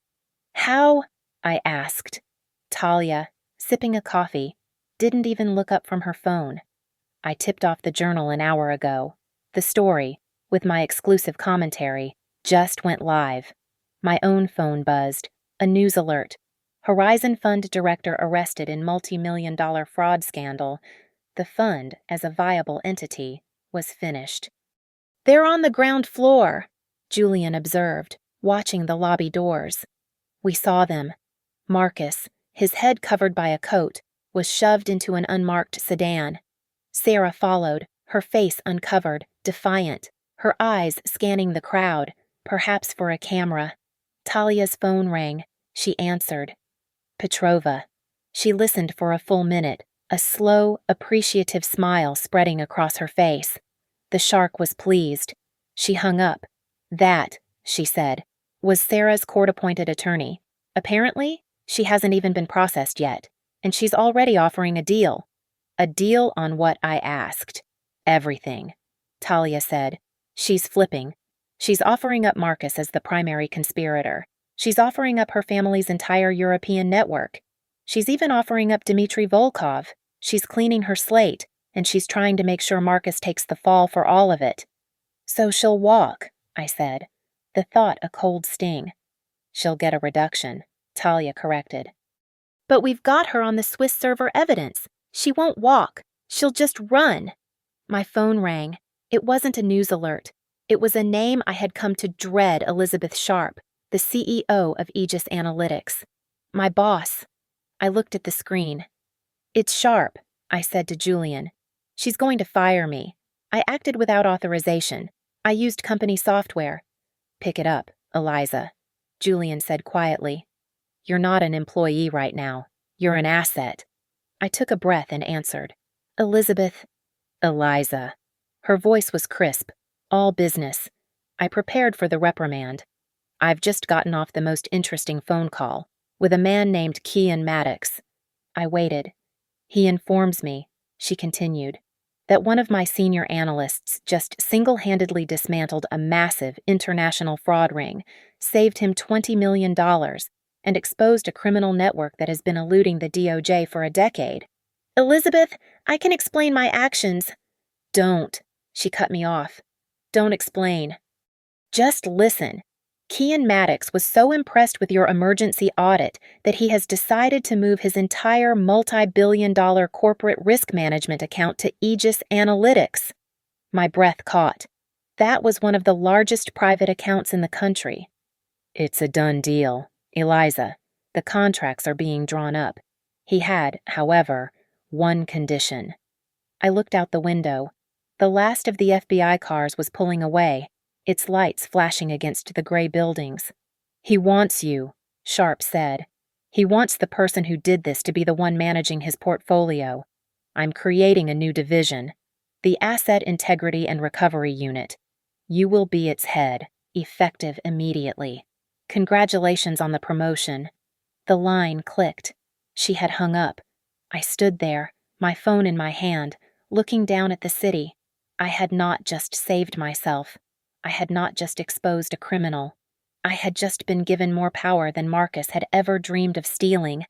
"How?" I asked. Talia, sipping a coffee, didn't even look up from her phone. "I tipped off the Journal an hour ago. The story, with my exclusive commentary, just went live. My own phone buzzed. A news alert. Horizon Fund director arrested in multi-million-dollar fraud scandal. The fund, as a viable entity, was finished." "They're on the ground floor," Julian observed, watching the lobby doors. We saw them. Marcus, his head covered by a coat, was shoved into an unmarked sedan. Sarah followed, her face uncovered, defiant, her eyes scanning the crowd, perhaps for a camera. Talia's phone rang. She answered. Petrova. She listened for a full minute, a slow, appreciative smile spreading across her face. The shark was pleased. She hung up. That, she said, was Sarah's court-appointed attorney. Apparently, she hasn't even been processed yet, and she's already offering a deal. A deal on what I asked. Everything, Talia said. She's flipping. She's offering up Marcus as the primary conspirator. She's offering up her family's entire European network. She's even offering up Dmitry Volkov. She's cleaning her slate, and she's trying to make sure Marcus takes the fall for all of it. So she'll walk, I said, the thought a cold sting. She'll get a reduction, Talia corrected. But we've got her on the Swiss server evidence. She won't walk. She'll just run. My phone rang. It wasn't a news alert. It was a name I had come to dread, Elizabeth Sharp, the CEO of Aegis Analytics. My boss. I looked at the screen. It's Sharp, I said to Julian. She's going to fire me. I acted without authorization. I used company software. Pick it up, Eliza, Julian said quietly. You're not an employee right now. You're an asset. I took a breath and answered. Elizabeth. Eliza. Her voice was crisp, all business. I prepared for the reprimand. I've just gotten off the most interesting phone call, with a man named Kian Maddox. I waited. He informs me, she continued, that one of my senior analysts just single-handedly dismantled a massive international fraud ring, saved him $20 million, and exposed a criminal network that has been eluding the DOJ for a decade. Elizabeth, I can explain my actions. Don't, she cut me off. Don't explain. Just listen. Kian Maddox was so impressed with your emergency audit that he has decided to move his entire multi-billion-dollar corporate risk management account to Aegis Analytics. My breath caught. That was one of the largest private accounts in the country. It's a done deal, Eliza. The contracts are being drawn up. He had, however, one condition. I looked out the window. The last of the FBI cars was pulling away, its lights flashing against the gray buildings. He wants you, Sharp said. He wants the person who did this to be the one managing his portfolio. I'm creating a new division, the Asset Integrity and Recovery Unit. You will be its head, effective immediately. Congratulations on the promotion. The line clicked. She had hung up. I stood there, my phone in my hand, looking down at the city. I had not just saved myself. I had not just exposed a criminal. I had just been given more power than Marcus had ever dreamed of stealing.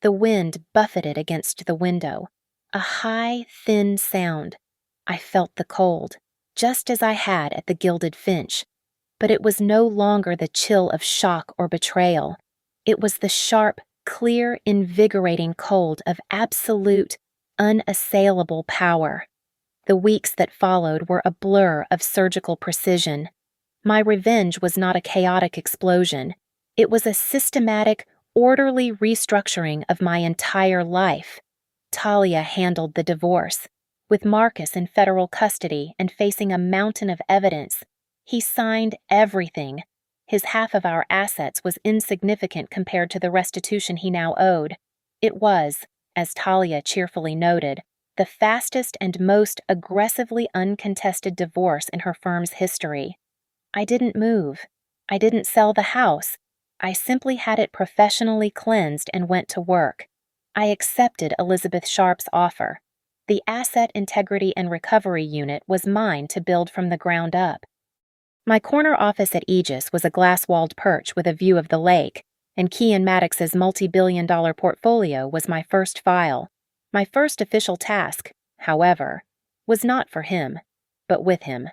The wind buffeted against the window. A high, thin sound. I felt the cold, just as I had at the Gilded Finch. But it was no longer the chill of shock or betrayal. It was the sharp, clear, invigorating cold of absolute, unassailable power. The weeks that followed were a blur of surgical precision. My revenge was not a chaotic explosion. It was a systematic, orderly restructuring of my entire life. Talia handled the divorce. With Marcus in federal custody and facing a mountain of evidence, he signed everything. His half of our assets was insignificant compared to the restitution he now owed. It was, as Talia cheerfully noted, the fastest and most aggressively uncontested divorce in her firm's history. I didn't move. I didn't sell the house. I simply had it professionally cleansed and went to work. I accepted Elizabeth Sharp's offer. The Asset Integrity and Recovery Unit was mine to build from the ground up. My corner office at Aegis was a glass-walled perch with a view of the lake, and Kian Maddox's multi-billion-dollar portfolio was my first file. My first official task, however, was not for him, but with him.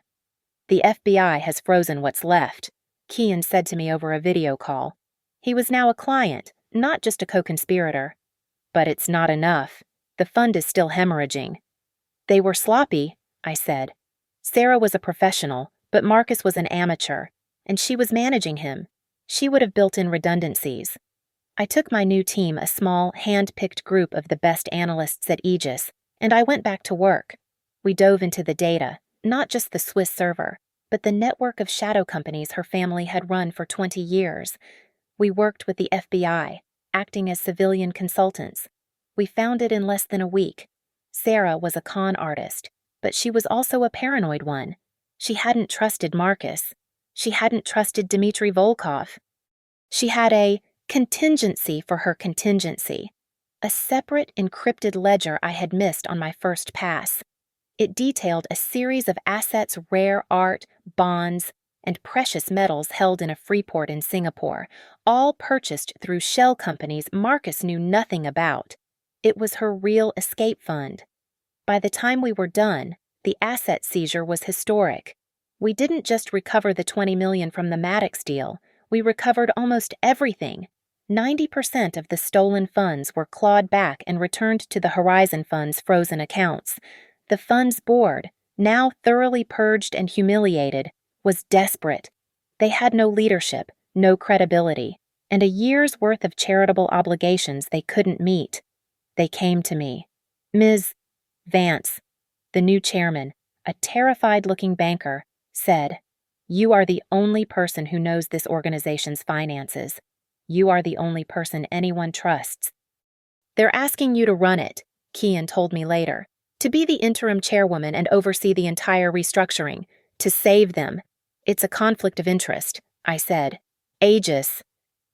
The FBI has frozen what's left, Kian said to me over a video call. He was now a client, not just a co-conspirator. But it's not enough. The fund is still hemorrhaging. They were sloppy, I said. Sarah was a professional, but Marcus was an amateur, and she was managing him. She would have built in redundancies. I took my new team, a small, hand-picked group of the best analysts at Aegis, and I went back to work. We dove into the data, not just the Swiss server, but the network of shadow companies her family had run for 20 years. We worked with the FBI, acting as civilian consultants. We found it in less than a week. Sarah was a con artist. But she was also a paranoid one. She hadn't trusted Marcus. She hadn't trusted Dmitry Volkov. She had a contingency for her contingency, a separate encrypted ledger I had missed on my first pass. It detailed a series of assets, rare art, bonds, and precious metals held in a free port in Singapore, all purchased through shell companies Marcus knew nothing about. It was her real escape fund. By the time we were done, the asset seizure was historic. We didn't just recover the $20 million from the Maddox deal, we recovered almost everything. 90% of the stolen funds were clawed back and returned to the Horizon Fund's frozen accounts. The fund's board, now thoroughly purged and humiliated, was desperate. They had no leadership, no credibility, and a year's worth of charitable obligations they couldn't meet. They came to me. Ms. Vance, the new chairman, a terrified-looking banker, said, "You are the only person who knows this organization's finances. You are the only person anyone trusts. They're asking you to run it," Kian told me later, "to be the interim chairwoman and oversee the entire restructuring, to save them. It's a conflict of interest," I said. "Aegis."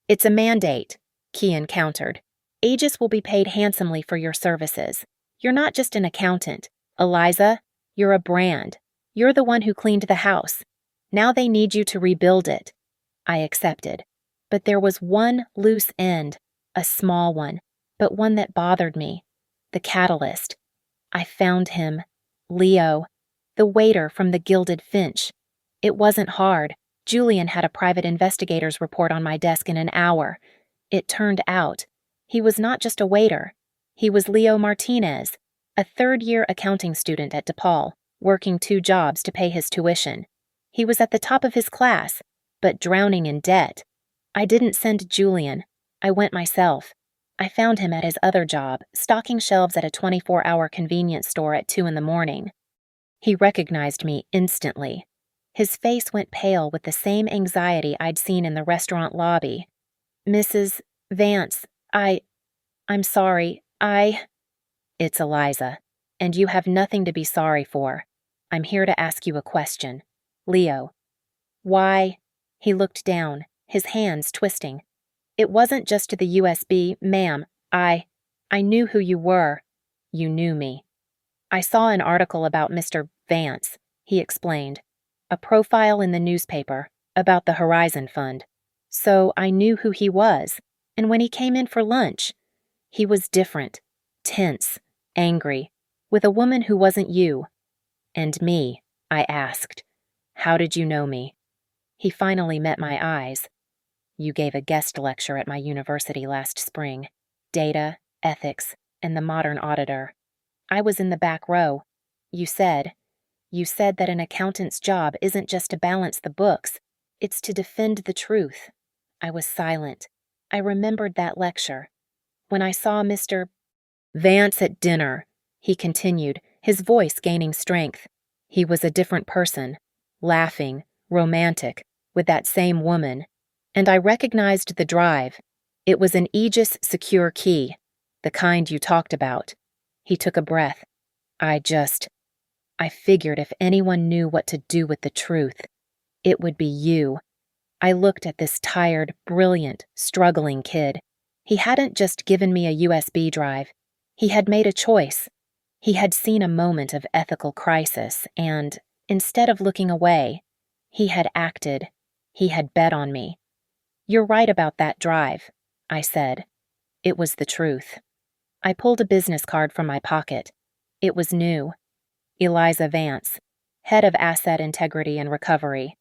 "It's a mandate," Kian countered. "Aegis will be paid handsomely for your services. You're not just an accountant, Eliza. You're a brand. You're the one who cleaned the house. Now they need you to rebuild it." I accepted. But there was one loose end, a small one, but one that bothered me. The catalyst. I found him. Leo, the waiter from the Gilded Finch. It wasn't hard. Julian had a private investigator's report on my desk in an hour. It turned out he was not just a waiter. He was Leo Martinez, a third-year accounting student at DePaul, working 2 jobs to pay his tuition. He was at the top of his class, but drowning in debt. I didn't send Julian. I went myself. I found him at his other job, stocking shelves at a 24-hour convenience store at 2 in the morning. He recognized me instantly. His face went pale with the same anxiety I'd seen in the restaurant lobby. "Mrs. Vance, I'm sorry, It's Eliza, and you have nothing to be sorry for. I'm here to ask you a question. Leo." "Why?" He looked down, his hands twisting. "It wasn't just to the USB, ma'am. I knew who you were. You knew me. I saw an article about Mr. Vance," he explained. "A profile in the newspaper about the Horizon Fund. So I knew who he was, and when he came in for lunch, he was different, tense, angry, with a woman who wasn't you." "And me?" I asked. "How did you know me?" He finally met my eyes. "You gave a guest lecture at my university last spring. Data, ethics, and the modern auditor. I was in the back row. You said that an accountant's job isn't just to balance the books, it's to defend the truth." I was silent. I remembered that lecture. "When I saw Mr. Vance at dinner," he continued, his voice gaining strength, "he was a different person, laughing, romantic, with that same woman. And I recognized the drive. It was an Aegis secure key, the kind you talked about." He took a breath. I figured if anyone knew what to do with the truth, it would be you." I looked at this tired, brilliant, struggling kid. He hadn't just given me a USB drive. He had made a choice. He had seen a moment of ethical crisis, and, instead of looking away, he had acted. He had bet on me. "You're right about that drive," I said. It was the truth. I pulled a business card from my pocket. It was new. Eliza Vance, Head of Asset Integrity and Recovery.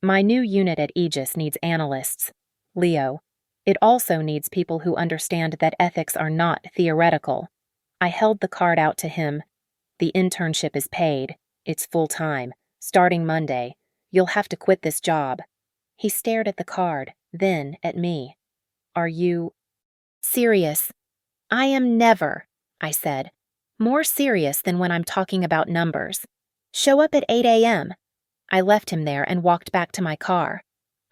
"My new unit at Aegis needs analysts. Leo. It also needs people who understand that ethics are not theoretical." I held the card out to him. "The internship is paid. It's full-time. Starting Monday. You'll have to quit this job." He stared at the card, then at me. "Are you serious?" "I am never," I said. "More serious than when I'm talking about numbers. Show up at 8 a.m. I left him there and walked back to my car.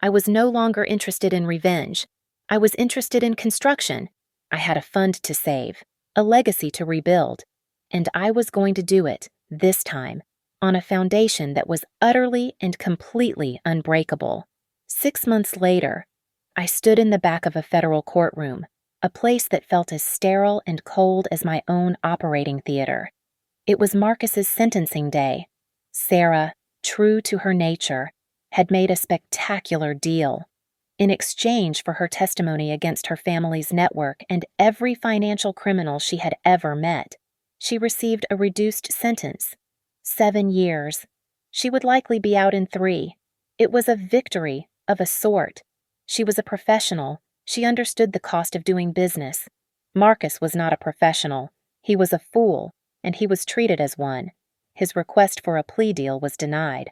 I was no longer interested in revenge. I was interested in construction. I had a fund to save, a legacy to rebuild, and I was going to do it this time, on a foundation that was utterly and completely unbreakable. 6 months later, I stood in the back of a federal courtroom, a place that felt as sterile and cold as my own operating theater. It was Marcus's sentencing day. Sarah, true to her nature, had made a spectacular deal. In exchange for her testimony against her family's network and every financial criminal she had ever met, she received a reduced sentence. 7 years. She would likely be out in 3. It was a victory of a sort. She was a professional. She understood the cost of doing business. Marcus was not a professional. He was a fool, and he was treated as one. His request for a plea deal was denied.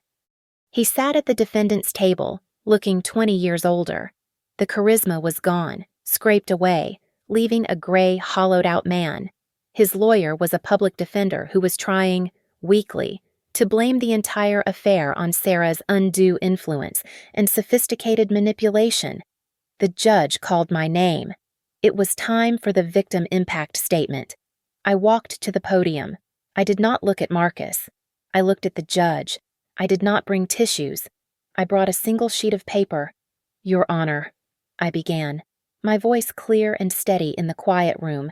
He sat at the defendant's table, looking 20 years older. The charisma was gone, scraped away, leaving a gray, hollowed-out man. His lawyer was a public defender who was trying, weakly, to blame the entire affair on Sarah's undue influence and sophisticated manipulation. The judge called my name. It was time for the victim impact statement. I walked to the podium. I did not look at Marcus. I looked at the judge. I did not bring tissues. I brought a single sheet of paper. "Your Honor," I began, my voice clear and steady in the quiet room.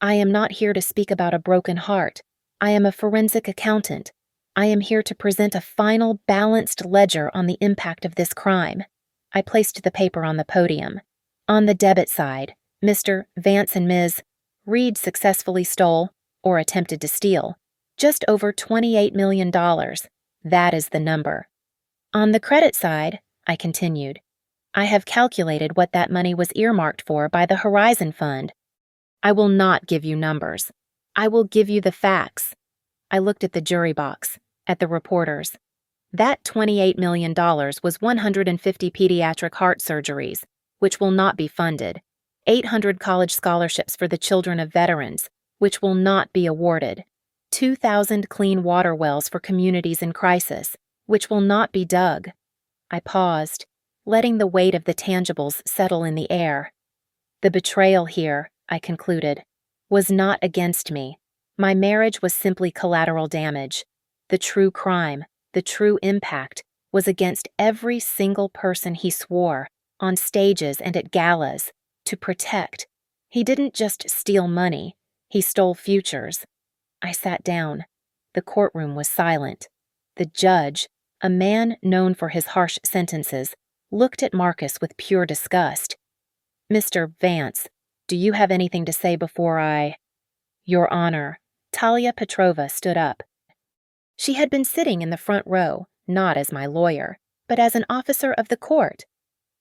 "I am not here to speak about a broken heart. I am a forensic accountant. I am here to present a final, balanced ledger on the impact of this crime." I placed the paper on the podium. On the debit side, Mr. Vance and Ms. Reed successfully stole, or attempted to steal, just over $28 million. That is the number. On the credit side, I continued, I have calculated what that money was earmarked for by the Horizon Fund. I will not give you numbers. I will give you the facts. I looked at the jury box, at the reporters. That $28 million was 150 pediatric heart surgeries, which will not be funded, 800 college scholarships for the children of veterans, which will not be awarded, 2,000 clean water wells for communities in crisis, which will not be dug. I paused, letting the weight of the tangibles settle in the air. The betrayal here, I concluded, was not against me. My marriage was simply collateral damage. The true crime, the true impact, was against every single person he swore, on stages and at galas, to protect. He didn't just steal money, he stole futures. I sat down. The courtroom was silent. The judge, a man known for his harsh sentences, looked at Marcus with pure disgust. "Mr. Vance, do you have anything to say before I—" "Your Honor." Talia Petrova stood up. She had been sitting in the front row, not as my lawyer, but as an officer of the court.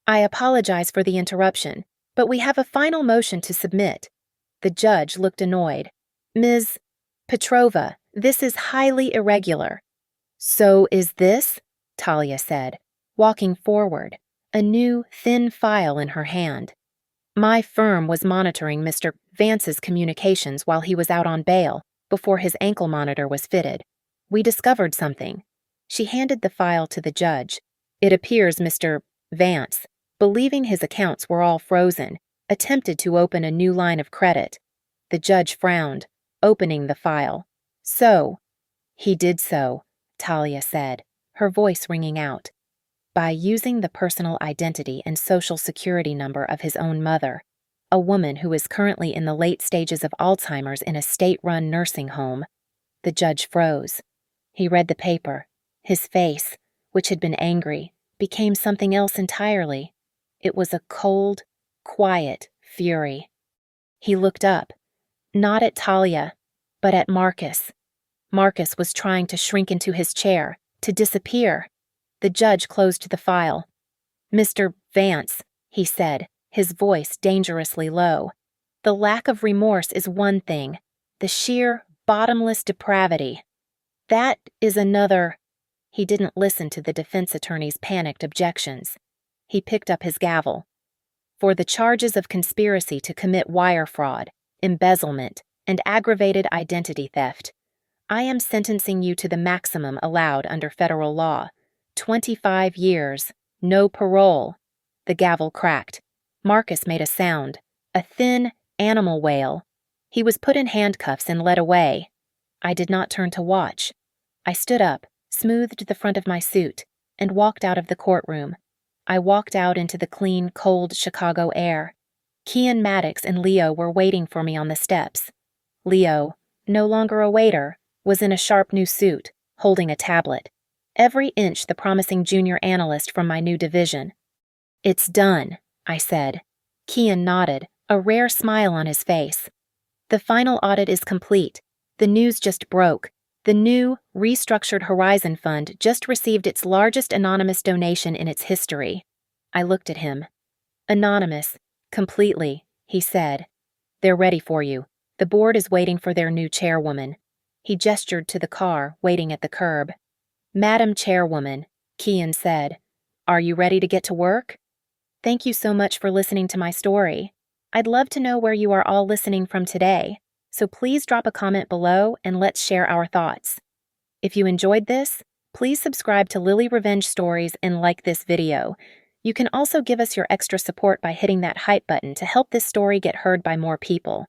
"I apologize for the interruption, but we have a final motion to submit." The judge looked annoyed. "Ms. Petrova, this is highly irregular." "So is this?" Talia said, walking forward, a new, thin file in her hand. "My firm was monitoring Mr. Vance's communications while he was out on bail, before his ankle monitor was fitted. We discovered something." She handed the file to the judge. "It appears Mr. Vance, believing his accounts were all frozen, attempted to open a new line of credit." The judge frowned, opening the file. "So." "He did so," Talia said, her voice ringing out. "By using the personal identity and social security number of his own mother, a woman who is currently in the late stages of Alzheimer's in a state-run nursing home." The judge froze. He read the paper. His face, which had been angry, became something else entirely. It was a cold, quiet fury. He looked up, not at Talia, but at Marcus. Marcus was trying to shrink into his chair, to disappear. The judge closed the file. "Mr. Vance," he said, his voice dangerously low, "the lack of remorse is one thing, the sheer, bottomless depravity. That is another." He didn't listen to the defense attorney's panicked objections. He picked up his gavel. "For the charges of conspiracy to commit wire fraud, embezzlement, and aggravated identity theft, I am sentencing you to the maximum allowed under federal law, 25 years, no parole." The gavel cracked. Marcus made a sound, a thin, animal wail. He was put in handcuffs and led away. I did not turn to watch. I stood up, smoothed the front of my suit, and walked out of the courtroom. I walked out into the clean, cold Chicago air. Kian Maddox and Leo were waiting for me on the steps. Leo, no longer a waiter, was in a sharp new suit, holding a tablet. Every inch the promising junior analyst from my new division. "It's done," I said. Kian nodded, a rare smile on his face. "The final audit is complete. The news just broke. The new, restructured Horizon Fund just received its largest anonymous donation in its history." I looked at him. "Anonymous, completely," he said. "They're ready for you. The board is waiting for their new chairwoman." He gestured to the car, waiting at the curb. "Madam Chairwoman," Kian said, "are you ready to get to work?" Thank you so much for listening to my story. I'd love to know where you are all listening from today, so please drop a comment below and let's share our thoughts. If you enjoyed this, please subscribe to Lily Revenge Stories and like this video. You can also give us your extra support by hitting that hype button to help this story get heard by more people.